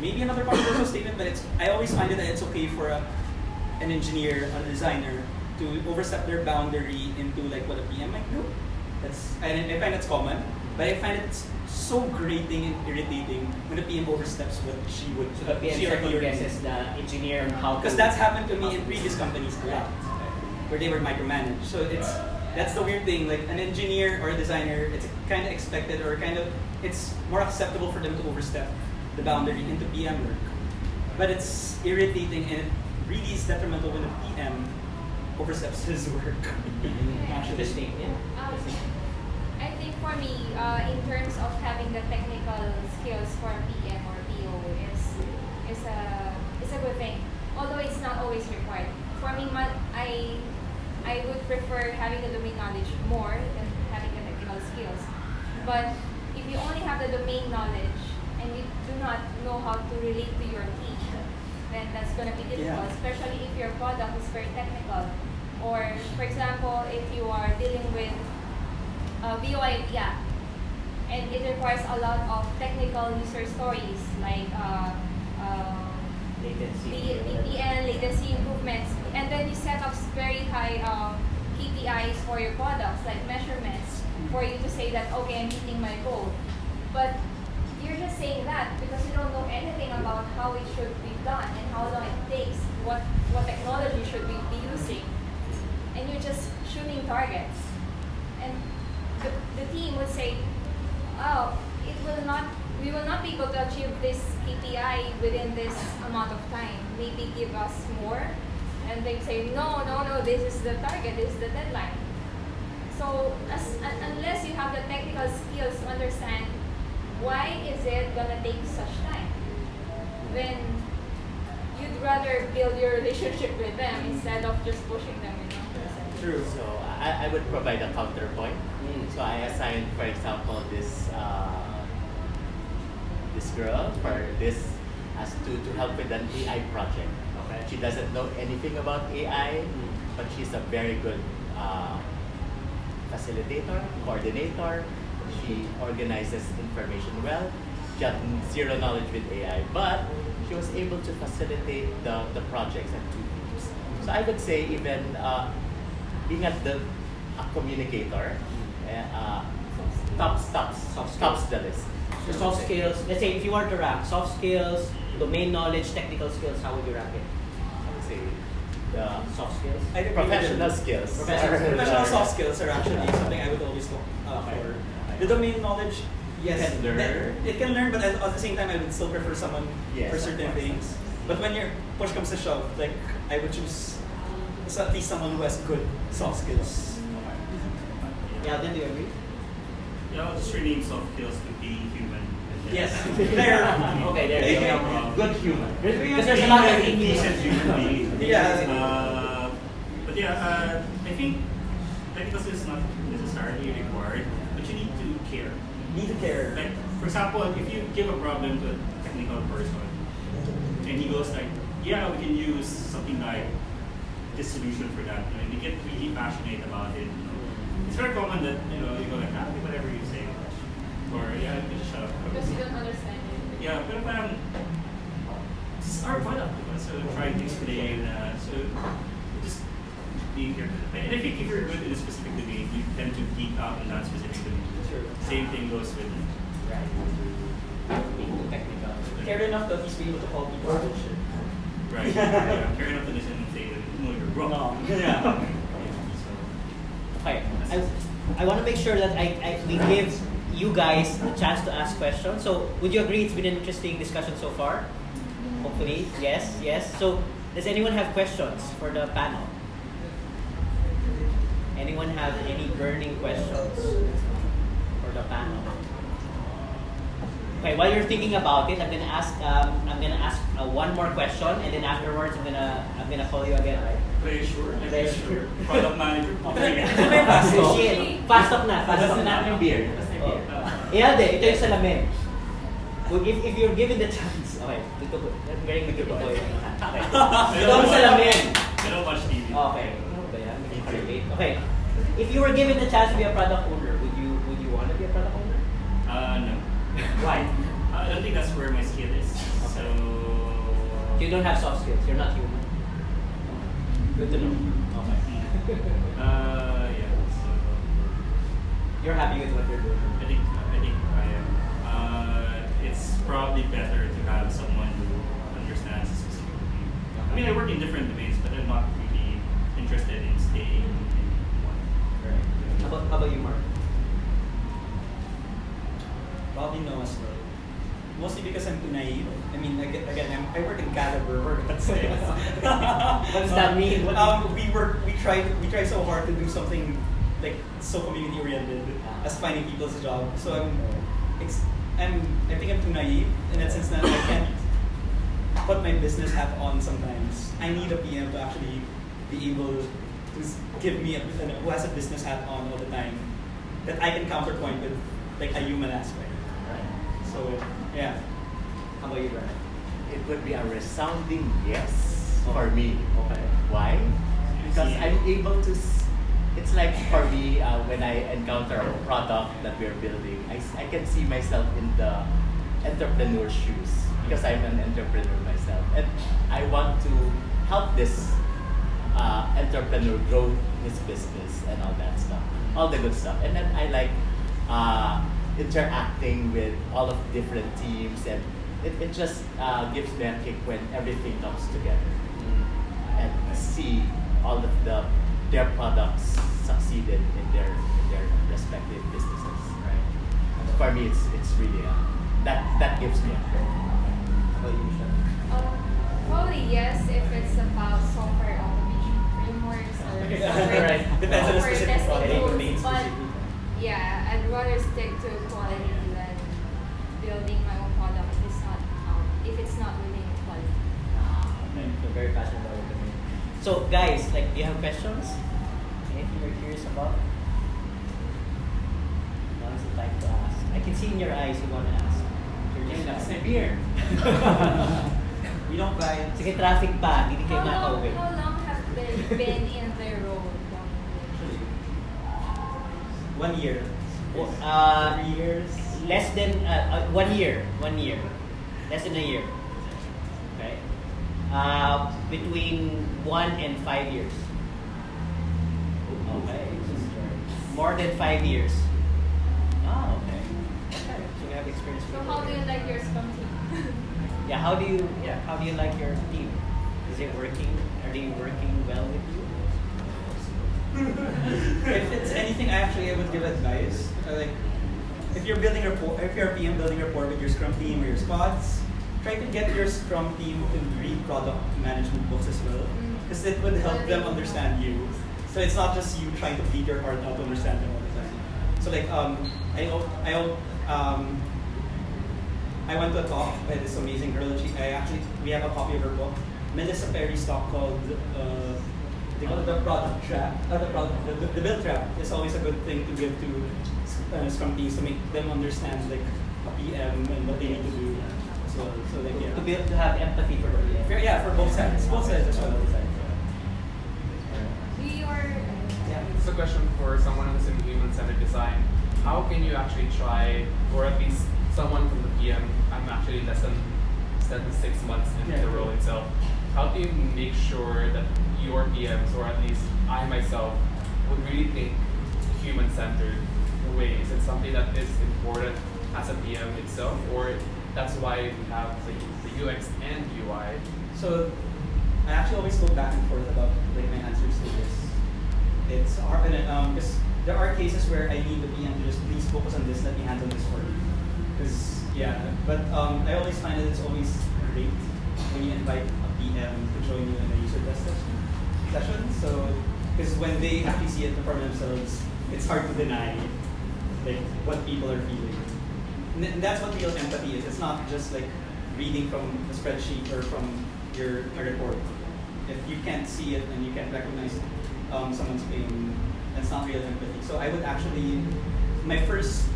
maybe another controversial statement, but I always find it that it's okay for an engineer or a designer to overstep their boundary into like what a PM might do. I find that's common, but I find it's so grating and irritating when the PM oversteps what she would. So the PM second guesses the engineer on how to. Because that's happened to me in previous companies a lot, where they were micromanaged. So that's the weird thing. Like an engineer or a designer, it's kind of expected, or it's more acceptable for them to overstep the boundary into PM work. But it's irritating, and it really is detrimental when the PM oversteps his work. Interesting. I think for me, in terms of having the technical skills for PM or PO is a good thing. Although it's not always required. For me, I would prefer having the domain knowledge more than having the technical skills. But if you only have the domain knowledge and you do not know how to relate to your team, then that's going to be difficult, especially if your product is very technical. Or, for example, if you are dealing with VoIP app, and it requires a lot of technical user stories like Latency. VPN, latency improvements, and then you set up very high KPIs for your products, like measurements, for you to say that, okay, I'm hitting my goal. But you're just saying that because you don't know anything about how it should be done and how long it takes, what technology should we be using, and you're just shooting targets. And the team would say, oh, we will not be able to achieve this KPI within this amount of time. Maybe give us more. And they say, no, this is the target, this is the deadline. So unless you have the technical skills to understand why is it gonna take such time, then you'd rather build your relationship with them instead of just pushing them, True. So I would provide a counterpoint. So I assigned, for example, this girl for this as to help with an AI project. Okay. She doesn't know anything about AI, but she's a very good facilitator, coordinator. She organizes information well. She had zero knowledge with AI, but she was able to facilitate the projects and two teams. So I would say even being a communicator, tops the list. So soft skills, let's say if you were to rank soft skills, domain knowledge, technical skills, how would you rank it? I would say the Soft skills? professional skills. Professional soft skills are actually something I would always look for. The domain knowledge, yes, It can learn. it can learn, but at the same time, I would still prefer someone Yes, for of certain course. things. But when your push comes to shove, like I would choose at least someone who has good soft skills. Yeah, then do you agree? Yeah, I'll just rename soft skills to being human. Yes, there. Okay, there you go. Good human. Because there's a lot of English. Decent human being. Yeah. But yeah, I think technical skills is not necessarily required, but you need to care. Need to care. Like, for example, if you give a problem to a technical person, and he goes like, yeah, we can use something like this solution for that, and they get really passionate about it. It's very common that you go like, whatever you say, or yeah, you can just shut up. Because you don't understand it. Yeah, pero parang this is our product, diba? So trying to explain, so just being here. And I think if you're good in a specific domain, you tend to geek out in that specific domain. Sure. Same thing goes with Right. Being too technical. Care enough to at least be able to call people bullshit. right. Yeah, care enough to listen and say that no, you're wrong. No. Yeah. So, Okay. I want to make sure that we give you guys a chance to ask questions. So, would you agree it's been an interesting discussion so far? Hopefully, yes. So, does anyone have questions for the panel? Anyone have any burning questions for the panel? Okay, while you're thinking about it, I'm gonna ask one more question, and then afterwards, I'm gonna call you again, right? very sure. Very sure. Product manager. Fast talk. Fast talk na. Fast talk na. Yung beer. Iyalde, ito yung salamin. If you're given the chance, okay, tutuko. Galing tutuko. Okay. Ito ang salamin. I don't watch TV. Okay. relate. Okay. If you were given the chance to be a product owner, would you want to be a product owner? No. Why? I don't think that's where my skill is. So You don't have soft skills. You're not human. Good to know. Okay. yeah. So You're happy with what you're doing. I think I am. It's probably better to have someone who understands a specific domain. I mean, I work in different domains, but I'm not really interested in staying in one. Right. How about you, Mark? Probably no as well. Mostly because I'm too naive. I mean, again, I work in Caliber, work at sales. What does that mean? We try so hard to do something like so community oriented as finding people's job. So I think I'm too naive in that sense that I can't put my business hat on sometimes. I need a PM to actually be able to give me who has a business hat on all the time that I can counterpoint with like a human aspect. Right. So yeah. How about you, Brian? It would be a resounding yes for me. Okay. Why? Because I'm able to. It's like for me when I encounter a product that we're building, I can see myself in the entrepreneur's shoes because I'm an entrepreneur myself, and I want to help this entrepreneur grow his business and all that stuff, all the good stuff. And then I like interacting with all of different teams, and it just gives me a kick when everything comes together and see all of their products succeeded in their respective businesses. Right. For me, it's really that gives me a thrill. How about you, Sean? Probably yes if it's about software automation frameworks or software, Right. Depends on the software specific testing product. tools. But Specific. yeah, I'd rather stick to quality than building my own product if it's not within quality. Okay. So very passionate about it. So guys, like, do you have questions? Anything you're curious about? Now's the time to ask. I can see in your eyes you want to ask. You're just That's my asking. beer. We don't buy it. Sige, traffic pa. Hindi kayo makauwi. How long have they been in their role? 1 year. 3 years. Less than 1 year. 1 year. Less than a year. Okay. Between 1 and 5 years. Okay. More than 5 years. Ah, okay. Okay. So we have experience. So with how it. do you like your scrum team? Yeah. How do you like your team? Is it working? Are they working well with you? If it's anything, I would give advice. Like, if you're building rapport, if you're a PM building rapport with your Scrum team or your squads, try to get your Scrum team to read product management books as well, because it would help them understand you. So it's not just you trying to bleed your heart out to understand them all the time. So like I went to a talk by this amazing girl, and we have a copy of her book, Melissa Perry's talk called they call it the product trap. The build trap is always a good thing to give to Scrum teams to make them understand like a PM and what they need to do. So like yeah. To be able to have empathy for the PM. Yeah, for both sides as well. It's a question for someone who's in human-centered design. How can you actually try, or at least someone from the PM, I'm actually less than 6 months into the role itself, how do you make sure that your PMs, or at least I myself, would really think human-centered way? Is it something that is important as a PM itself, or that's why we have the UX and UI? So I actually always go back and forth about like my answers to this. It's hard because there are cases where I need the PM to just please focus on this, let me handle this for you. Because but I always find that it's always great when you invite a PM to join you in a user test session. So because when they actually see it for themselves, it's hard to deny like what people are feeling. And that's what real empathy is. It's not just like reading from a spreadsheet or from your report. If you can't see it and you can't recognize someone's pain, that's not real empathy. So I would actually, my first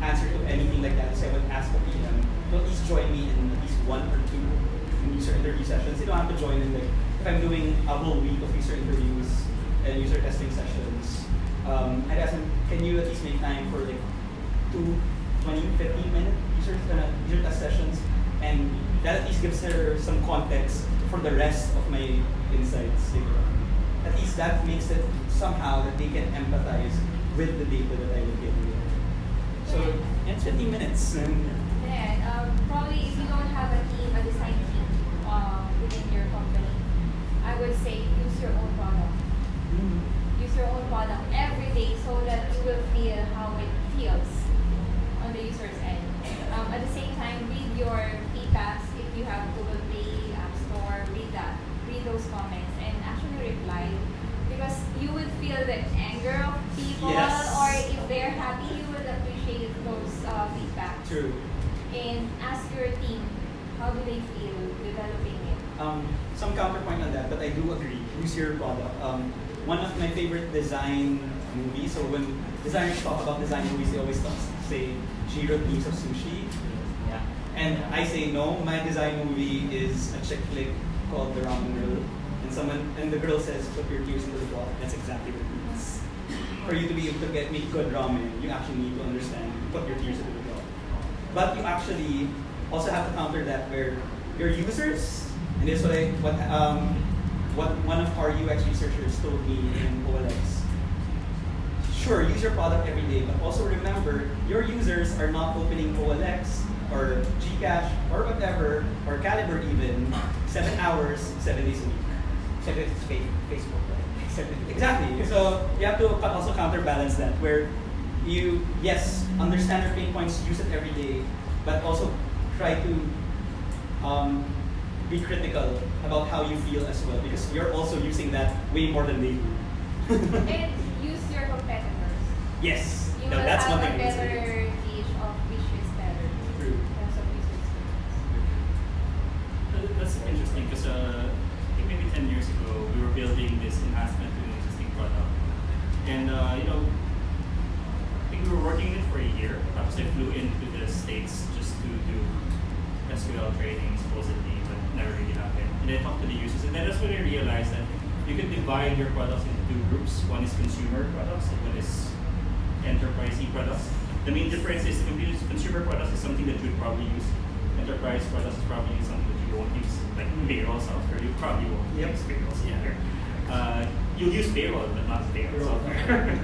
answer to anything like that is I would ask the PM to at least join me in at least 1 or 2 user interview sessions. They don't have to join in like, if I'm doing a whole week of user interviews, user testing sessions, I'd ask them, can you at least make time for like 15-minute user test sessions, and that at least gives her some context for the rest of my insights later on. At least that makes it somehow that they can empathize with the data that I will give them. So it's 15 minutes. Probably if you don't have a team, a design team within your company, I would say use your own product. Use your own product every day so that you will feel how it feels on the user's end. At the same time, read your feedbacks if you have Google Play, App Store, read those comments and actually reply. Because you would feel the anger of people, yes. or if they're happy, you would appreciate those feedback. True. And ask your team, how do they feel developing it? Some counterpoint on that, but I do agree. Use your product. One of my favorite design movies. So when designers talk about design movies, they always say Jiro Dreams of Sushi. Yeah. And I say no. My design movie is a chick flick called The Ramen Girl. And the girl says, put your tears into the pot. That's exactly what it means. For you to be able to make good ramen, you actually need to understand, put your tears into the pot. But you actually also have to counter that where your users, and this is what one of our UX researchers told me in OLX. Sure, use your product every day, but also remember, your users are not opening OLX or Gcash or whatever, or Calibre even, 7 hours, 7 days a week. Except it's Facebook, right? Exactly. So you have to also counterbalance that, where you, yes, understand your pain points, use it every day, but also try to be critical about how you feel as well, because you're also using that way more than they do. And use your competitors. Yes, You no, will that's one have thing. a better gauge of which is better True. in terms of user experience. That's interesting because I think maybe 10 years ago we were building this enhancement to an existing product, and I think we were working it for a year. Perhaps I flew into the States just to do SQL training supposedly, but never really happened. And I talked to the users, and then that's when I realized that you can divide your products into two groups. One is consumer products, and one is enterprise products. The main difference is consumer products is something that you'd probably use. Enterprise products is probably something that you won't use, like payroll software. You probably won't use payroll software. You'll use payroll, but not payroll software.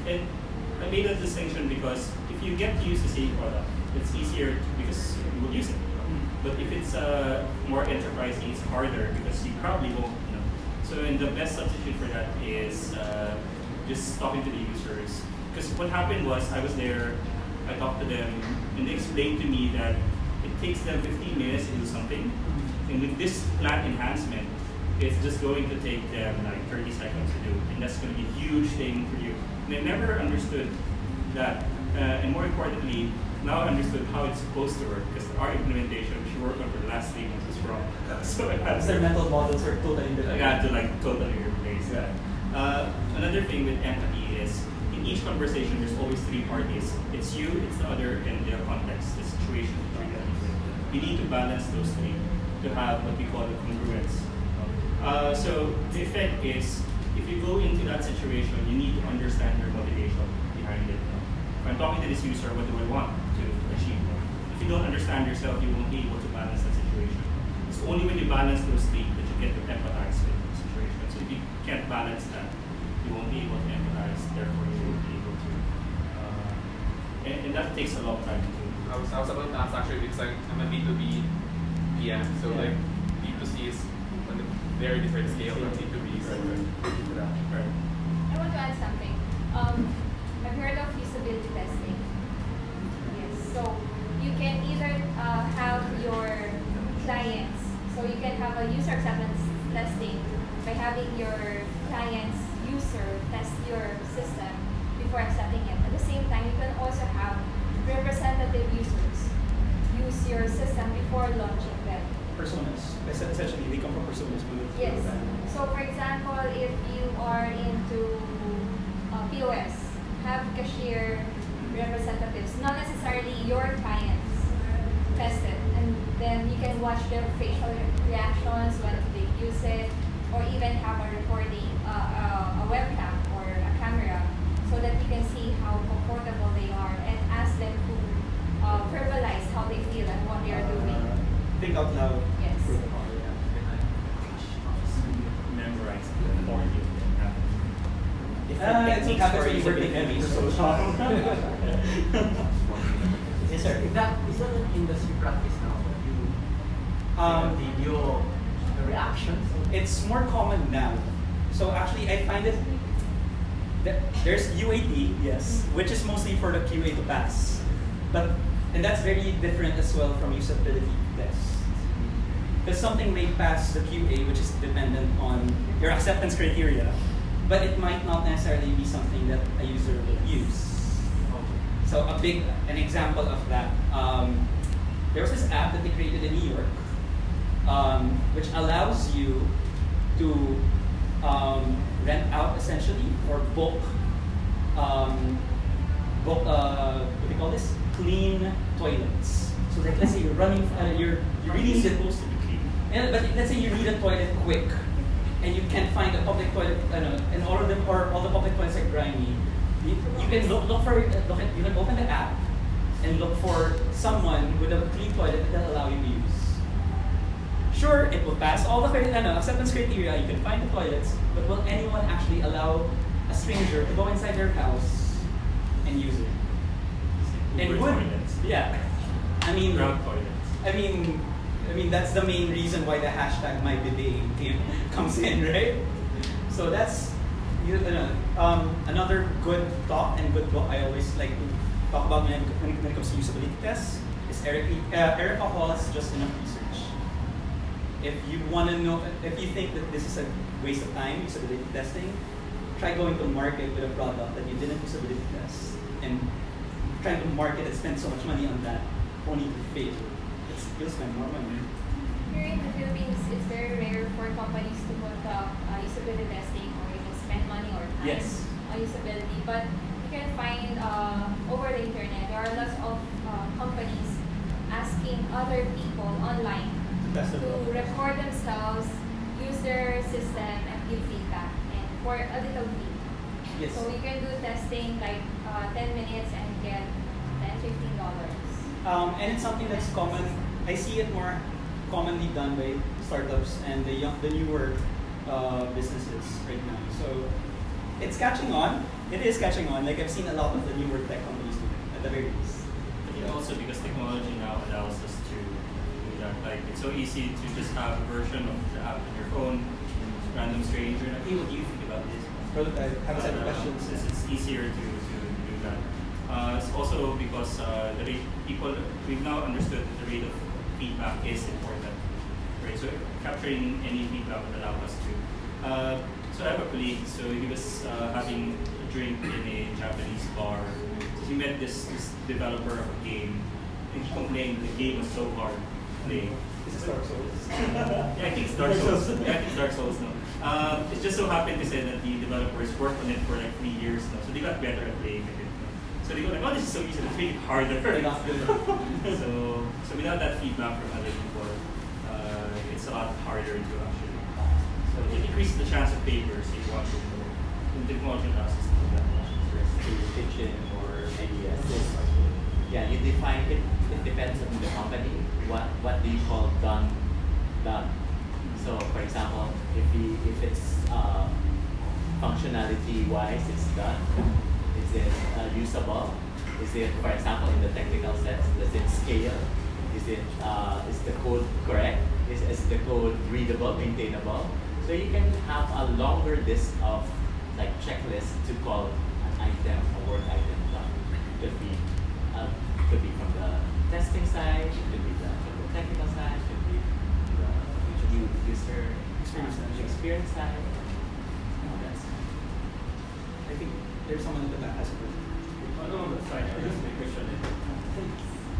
And I made that distinction because if you get to use the same product, it's easier because you will use it. But if it's more enterprise-y, it's harder because you probably won't. So, and the best substitute for that is just talking to the users. Because what happened was I was there, I talked to them, and they explained to me that it takes them 15 minutes to do something. And with this plan enhancement, it's just going to take them like 30 seconds to do. And that's going to be a huge thing for you. And I never understood that. And more importantly, now I understood how it's supposed to work, because our implementation, which we worked on for the last 3 months, was wrong. So I had Their mental models are totally different. I had to like totally replace that. Another thing with empathy is, in each conversation, there's always 3 parties. It's you, it's the other, and the context, the situation that you're dealing with. You need to balance those 3 to have what we call a congruence. So the effect is, if you go into that situation, you need to understand your motivation behind it. If I'm talking to this user, what do I want to achieve? If you don't understand yourself, you won't be able to balance that situation. It's only when you balance those 3 that you get to empathize with the situation. So if you can't balance that, you won't be able to empathize, therefore you won't be able to. And that takes a long time to do. I was about to ask actually, because I'm a B2B PM, so like B2C is on a very different scale from B2B, so thank you for that. Right. I want to add something. I've heard of usability testing. Yes. So you can either have your clients, so you can have a user acceptance testing by having your client's user test your system before accepting it. At the same time, you can also have representative users use your system before launching them. Personas. Essentially, they come from personas. Yes. So for example, if you are into POS, have cashier representatives, not necessarily your clients, tested, and then you can watch their facial reactions when they use it, or even have a recording, a webcam or a camera, so that you can see how comfortable they are and ask them to verbalize how they feel and what they are doing. Think out loud. Yes. Memorize for you. Different It's techniques happens for when you work in usability ME. research. Yes, sir. Is that an industry practice now? You video the reactions? It's more common now. So actually, I find it that there's UAT, yes, which is mostly for the QA to pass, and that's very different as well from usability tests. Because something may pass the QA, which is dependent on your acceptance criteria, but it might not necessarily be something that a user will use. So an example of that, there was this app that they created in New York, which allows you to rent out essentially or book what do you call this? Clean toilets. So like let's say you're running, you really need supposed to be clean. yeah, but let's say you need a toilet quick, and you can't find a public toilet, and all of them or all the public toilets are grimy. You can you can open the app and look for someone with a clean toilet that will allow you to use. Sure, it will pass all the acceptance criteria. You can find the toilets, but will anyone actually allow a stranger to go inside their house and use it? And Uber would toilets. yeah, I mean. Ground toilets. I mean that's the main reason why the hashtag #MyBidet comes in, right? So that's another good talk and good book I always like to talk about when it comes to usability tests is Erica Hall's Just Enough Research. If you want to know, if you think that this is a waste of time, usability testing, try going to market with a product that you didn't usability test and trying to market and spend so much money on that only to fail. You'll spend more money. Here in the Philippines, it's very rare for companies to put up usability testing or even spend money or time Yes. on usability. But you can find over the internet, there are lots of companies asking other people online Test the to product. record themselves, use their system, and give feedback, and for a little fee. Yes. So you can do testing like 10 minutes and get $10-15. And it's something that's common. I see it more commonly done by startups and the newer businesses right now. So it's catching on. It is catching on. Like I've seen a lot of the newer tech companies do it at the very least. I think also because technology now allows us to do that. Like it's so easy to just have a version of the app on your phone, random stranger, like, hey, what do you think about this? Prototype, have a set of questions. It's easier to do that. It's also because we've now understood that the rate of feedback is important, right? So capturing any feedback would allow us to. So I have a colleague, so he was having a drink in a Japanese bar. So he met this developer of a game, and he complained the game was so hard to play. This is Dark Souls. Yeah, I think it's Dark Souls. Yeah, I think it's Dark Souls now. It just so happened to say that the developers worked on it for like 3 years now, so they got better at playing it. So they go like, oh, this is so easy, let's make it harder. So without that feedback from other people, it's a lot harder to actually. So it increases the chance of failures if you want to go in technology classes. Jurisdiction or maybe assist. Yeah, you define it. It depends on the company. What do you call done? So, for example, if it's functionality wise, it's done. Is it usable? Is it, for example, in the technical sense, does it scale? Is the code correct? Is the code readable, maintainable? So you can have a longer list of like checklists to call an item, a work item done. Could be from the testing side, it could be from the technical side, it could be the user experience side. All that stuff. I think there's someone at the back has a question. That's fine. I just make a question. I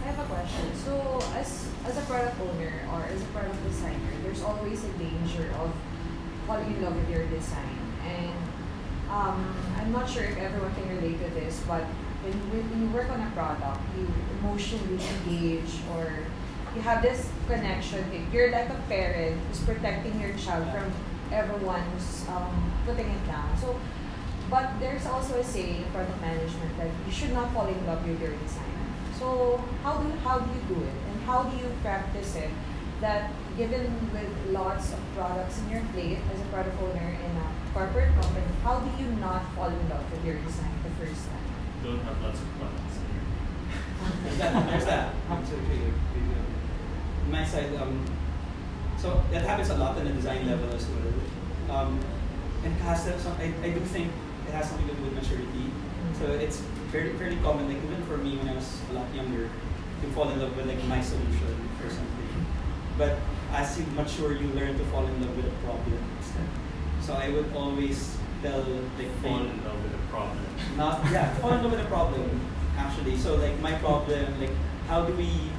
have a question. So, as a product owner or as a product designer, there's always a danger of falling in love with your design. And I'm not sure if everyone can relate to this, but when you work on a product, you emotionally engage or you have this connection. You're like a parent who's protecting your child from everyone's putting it down. So, but there's also a saying in product management that you should not fall in love with your design. So how do you do it, and how do you practice it? That given with lots of products in your plate as a product owner in a corporate company, how do you not fall in love with your design the first time? Don't have lots of products here. There's that. On my side, so that happens a lot on the design level as well. And it has I do think it has something to do with maturity. So it's fairly common, like even for me when I was a lot younger, to fall in love with like my solution for something. But as you mature, you learn to fall in love with a problem instead. So I would always tell like Fall in love with a problem. fall in love with a problem actually. So like my problem, like how do we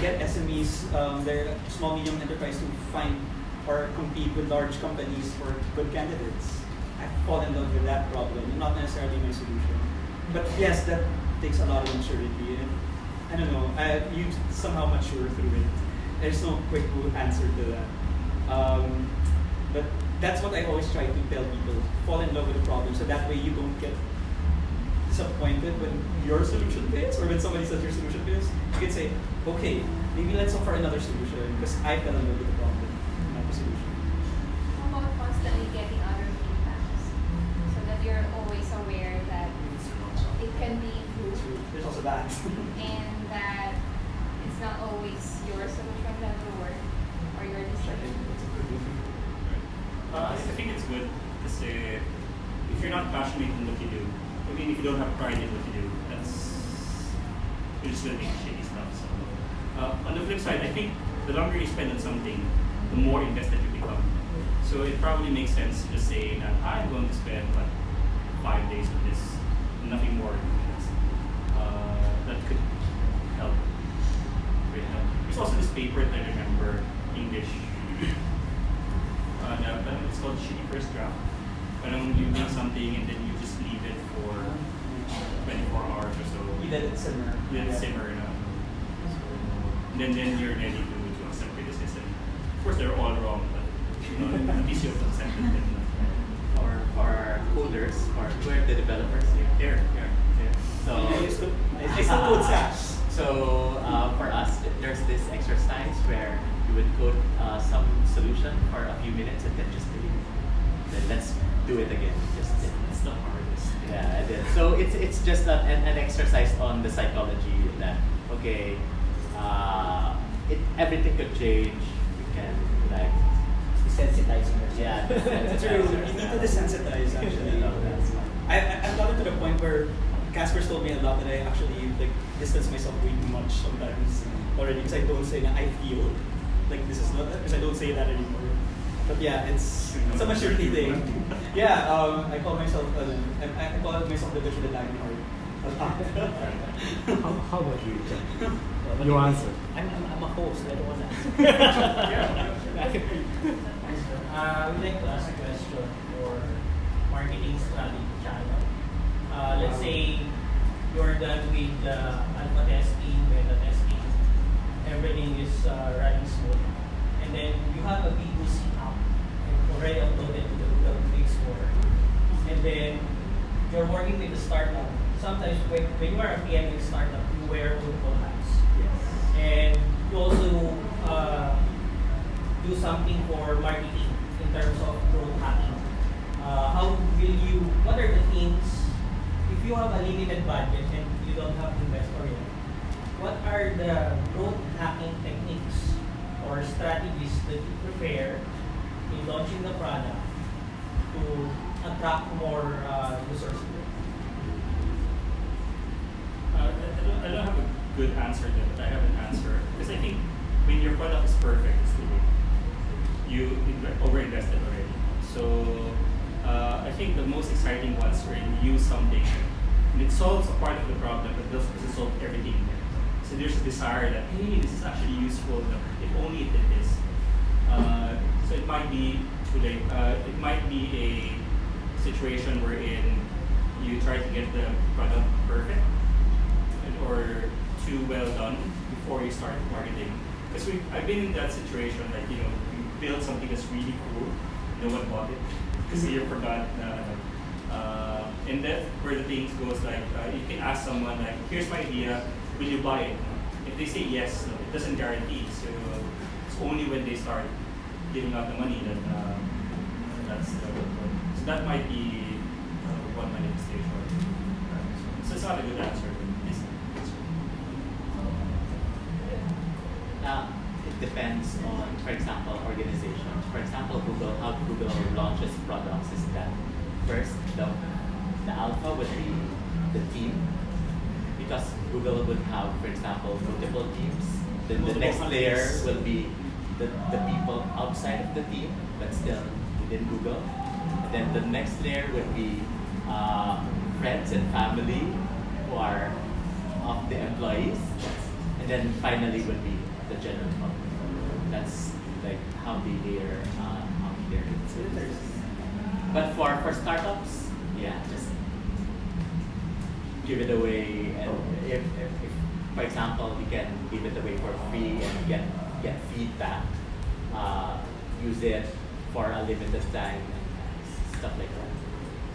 get SMEs, their small medium enterprise to find or compete with large companies for good candidates? I fall in love with that problem, not necessarily my solution. But yes, that takes a lot of maturity, and I don't know, you somehow mature through it. There's no quick answer to that. But that's what I always try to tell people: fall in love with the problem, so that way you don't get disappointed when your solution fails or when somebody says your solution fails. You can say, okay, maybe let's look for another solution because I fell in love with the problem, not the solution. How about constantly getting other feedbacks so that you're always aware that it can be improved There's also that. and that it's not always your solution that will work or your decision. I think it's good to say if you're not passionate in what you do, I mean, if you don't have pride in what you do, you're just going to make shitty stuff. So, on the flip side, I think the longer you spend on something, the more invested you become. So it probably makes sense to just say that I'm going to spend like 5 days on this, nothing more than this. That could help. There's also this paper that I remember, English. It's called Shitty First Draft. You make something and then you just leave it for 24 hours or so. You let it simmer. Let it simmer. Then you're ready to accept criticism. Of course, they're all wrong, but at least you have to accept it. For coders, or who are the developers here? Here. So I still code SaaS. So for us, there's this exercise where you would code some solution for a few minutes and then just delete it. Then let's do it again. It's the hardest. Yeah, it is. So it's just an exercise on the psychology that okay, everything could change. We can like Desensitizing yourself. yeah. True. You need to desensitize actually. I've gotten to the point where Casper's told me a lot that I actually like distance myself way too much sometimes already because I don't say that I feel like this is not because I don't say that anymore. But yeah, it's a maturity thing. Yeah, I call myself I call myself the bitch with the lagging heart. How about you, John? Your answer. I'm a host, I don't want to answer. I would like to ask a question for marketing strategy channel. Let's say you're done with alpha testing, beta testing, everything is running smooth, and then you have a B2C app and already uploaded to the Google Play Store, and then you're working with a startup. Sometimes when you are a PM in a startup, you wear multiple hats. Yes. And you also do something for marketing in terms of growth hacking. What are the things, if you have a limited budget and you don't have investor yet, what are the growth hacking techniques or strategies that you prepare in launching the product to attract more users? I don't have a good answer to that, but I have an answer. Because I think when your product is perfect, it's too good. You over-invested already. So I think the most exciting ones where you use something and it solves a part of the problem, but doesn't solve everything. So there's a desire that, hey, this is actually useful, if only it did this. So it might be too late. It might be a situation wherein you try to get the product perfect or too well done before you start marketing. Because I've been in that situation, like, you build something that's really cool, no one bought it because you forgot. And that's where the things goes like you can ask someone like, here's my idea, will you buy it? If they say yes, no, it doesn't guarantee. So it's only when they start giving out the money that that's the so that might be one manifestation. So it's not a good answer. It depends on, for example, organizations. For example, Google, how Google launches products is that first the alpha would be the team, because Google would have, for example, multiple teams. Then the next layer will be the people outside of the team, but still within Google. And then the next layer would be friends and family who are of the employees. And then finally would be the general public. That's like how they layer up there. But for startups, yeah, just give it away. And if for example, we can give it away for free and get feedback, use it for a limited time and stuff like that.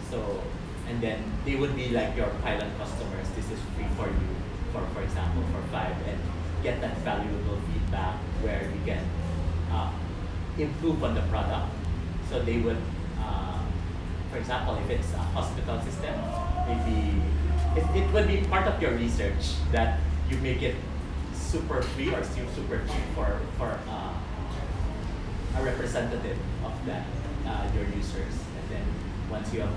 So, and then they would be like your pilot customers. This is free for you, for example, for 5, and get that valuable feedback where you can improve on the product. So they would, for example, if it's a hospital system, maybe it would be part of your research that you make it super free or super cheap for a representative of that your users. And then once you have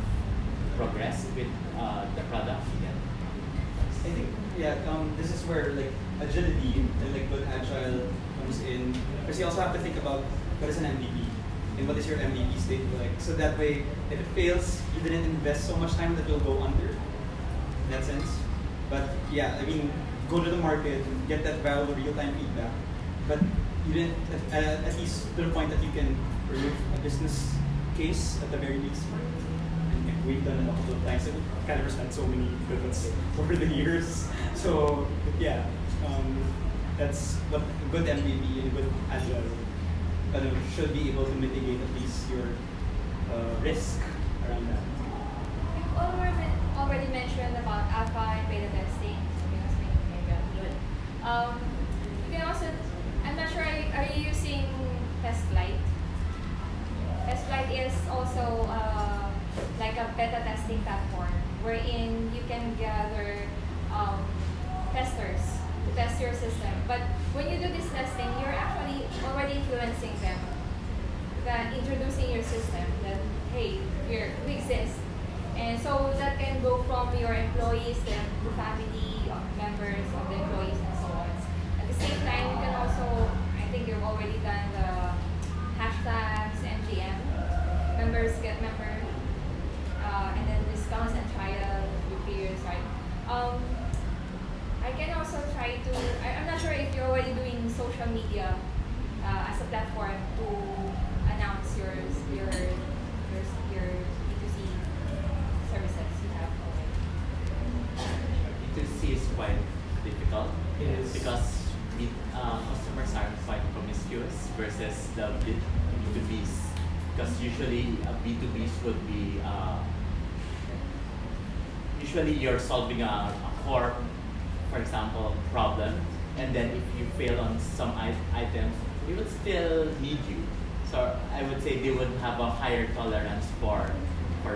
progressed with the product, then I think this is where like agility and like good agile comes in, because you also have to think about what is an MVP and what is your MVP state like. So that way, if it fails, you didn't invest so much time that you'll go under. In that sense, but yeah, I mean, go to the market and get that valuable real-time feedback. But you didn't, at least to the point that you can prove a business case at the very least. And we've done it a couple of times. And Caliber's had so many pivots over the years. So yeah, that's what a good MVP and a good agile should be able to mitigate at least your risk around that. You've already mentioned about alpha and beta testing. You can also, I'm not sure, are you using TestFlight? TestFlight is also like a beta testing platform wherein you can gather testers to test your system. But when you do this testing, you're actually already influencing them, that introducing your system that, hey, we exist. And so that can go from your employees to family members of the employees and so on. At the same time, you can also, I think you've already done the hashtags, MGM, members get member, and then discounts and trial periods, right? I can also try to, I'm not sure if you're already doing social media as a platform to announce your B2C services you have already. B2C is quite difficult. Yes. Because customers are quite promiscuous versus the B2Bs. Because usually B2Bs would be, usually you're solving a core, for example, problem, and then if you fail on some items, they would still need you. So I would say they would have a higher tolerance for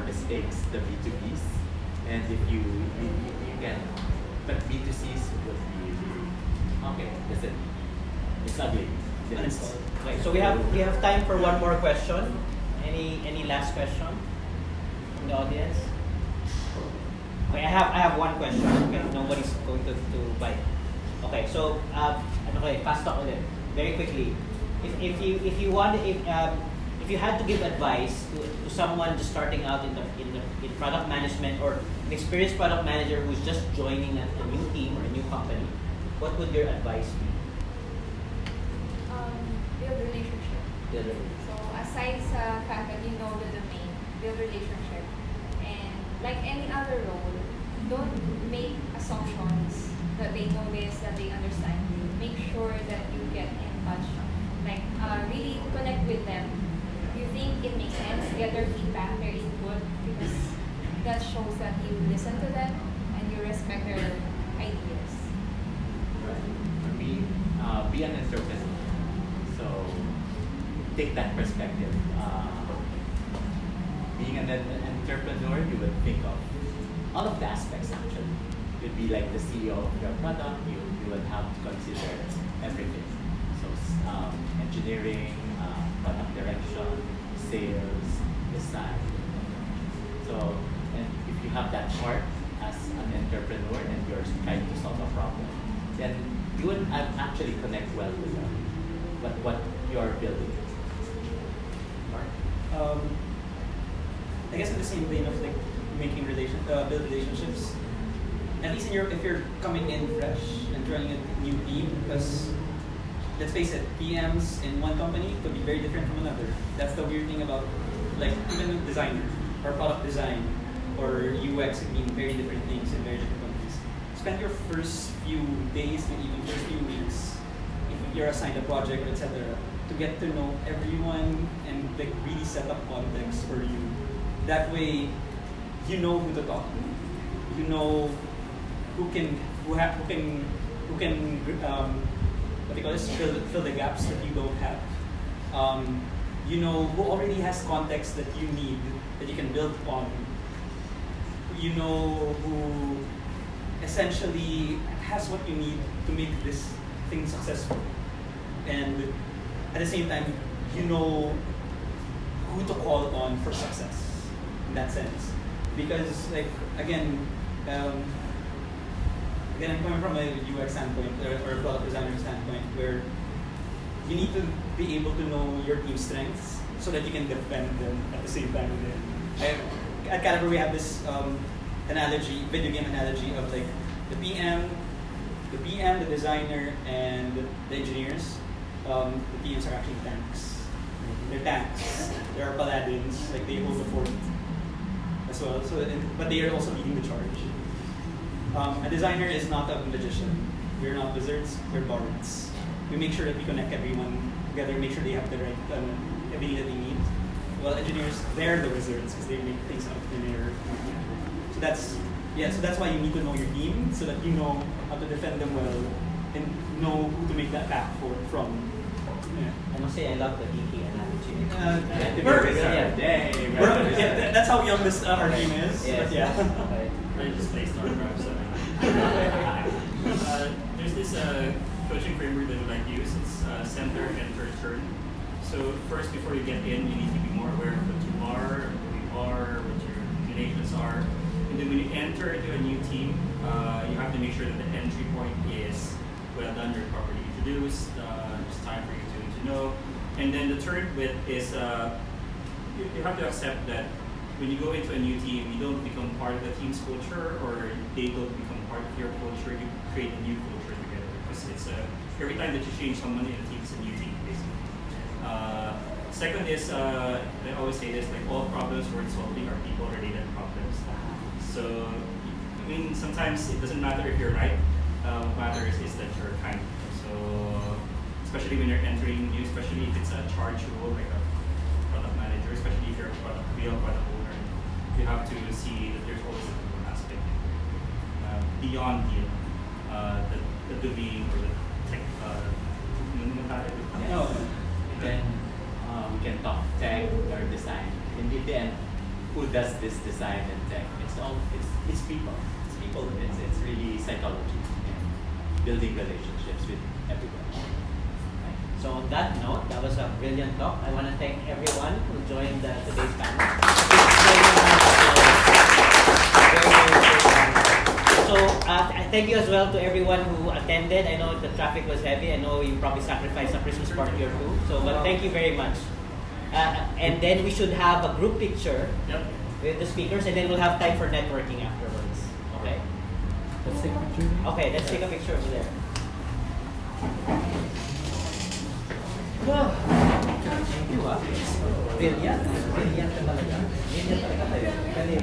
mistakes, the B2Bs, and if you can, but B2Cs would be okay. That's it. It's ugly. Okay, so we have time for one more question. Any last question from the audience? Okay, I have one question. Okay, nobody's going to bite. Okay, so okay, fast talk ulit. Very quickly. If you had to give advice to someone just starting out in product management, or an experienced product manager who's just joining a new team or a new company, what would your advice be? Build relationship. Build relationship. So aside sa fact that you know the domain, build relationship. And like any other role, don't make assumptions that they know this, that they understand you. Make sure that you get in touch, like really connect with them. listen to them and you respect their ideas. For me, be an entrepreneur. So take that perspective. Being an entrepreneur, you would think of all of the aspects actually. You'd be like the CEO of your product. You would have to consider everything. So engineering, product direction, sales, design. So and if you have that heart as an entrepreneur and you're trying to solve a problem, then you would actually connect well with what you're building. Mark? I guess in the same vein of like making build relationships. At least if you're coming in fresh and joining a new team, because let's face it, PMs in one company could be very different from another. That's the weird thing about like even designer or product design or UX could mean very different things in very different companies. Spend your first few days, maybe even first few weeks, if you're assigned a project or etc., to get to know everyone and like really set up context for you. That way, you know who to talk to. You know who can what do you call this? Fill the gaps that you don't have. You know who already has context that you need that you can build on. You know who essentially has what you need to make this thing successful, and at the same time, you know who to call on for success. In that sense, because like again, I'm coming from a UX standpoint or a product designer standpoint, where you need to be able to know your team's strengths so that you can defend them at the same time. At Caliber, we have this video game analogy of like the PM, the designer, and the engineers. The PMs are actually tanks. They're tanks. There are paladins, like they hold the fort as well. But they are also leading the charge. A designer is not a magician. We're not wizards. We're bards. We make sure that we connect everyone together, make sure they have the right everything that they need. Well, engineers, they're the wizards because they make things out of thin air. So that's why you need to know your team so that you know how to defend them well and know who to make that back from. Yeah. I must say I love the geeky analogy. That's how young this our team is. Yes, but yeah. I just play StarCraft, so there's this coaching framework that we like to use. It's center, enter, turn. So first, before you get in, you need to be more aware of what you are, what your inclinations are. And then when you enter into a new team, you have to make sure that the entry point is well done, you're properly introduced, it's time for you to know. And then the third bit is you have to accept that when you go into a new team, you don't become part of the team's culture, or they don't become part of your culture. You create a new culture together, because it's every time that you change someone in a team, it's a new team, basically. Second is, I always say this, like all problems worth solving are people-related problems. So, I mean, sometimes it doesn't matter if you're right. What matters is that you're kind. So, especially when you're entering new, especially if it's a charge role, like a product manager, especially if you're a real product owner, you have to see that there's always a people aspect beyond the domain or the tech. We can talk tech or design. In the end, who does this design and tech? It's people. It's people. It's really psychology and building relationships with everyone. So on that note, that was a brilliant talk. I want to thank everyone who joined today's panel. So thank you as well to everyone who attended. I know the traffic was heavy. I know you probably sacrificed a Christmas party or two. So, but thank you very much. And then we should have a group picture with the speakers, and then we'll have time for networking afterwards. Okay? Let's take a picture. Okay, let's take a picture over there. Thank you, Brilliant. Brilliant ka talaga. Brilliant talaga kayo. Galing.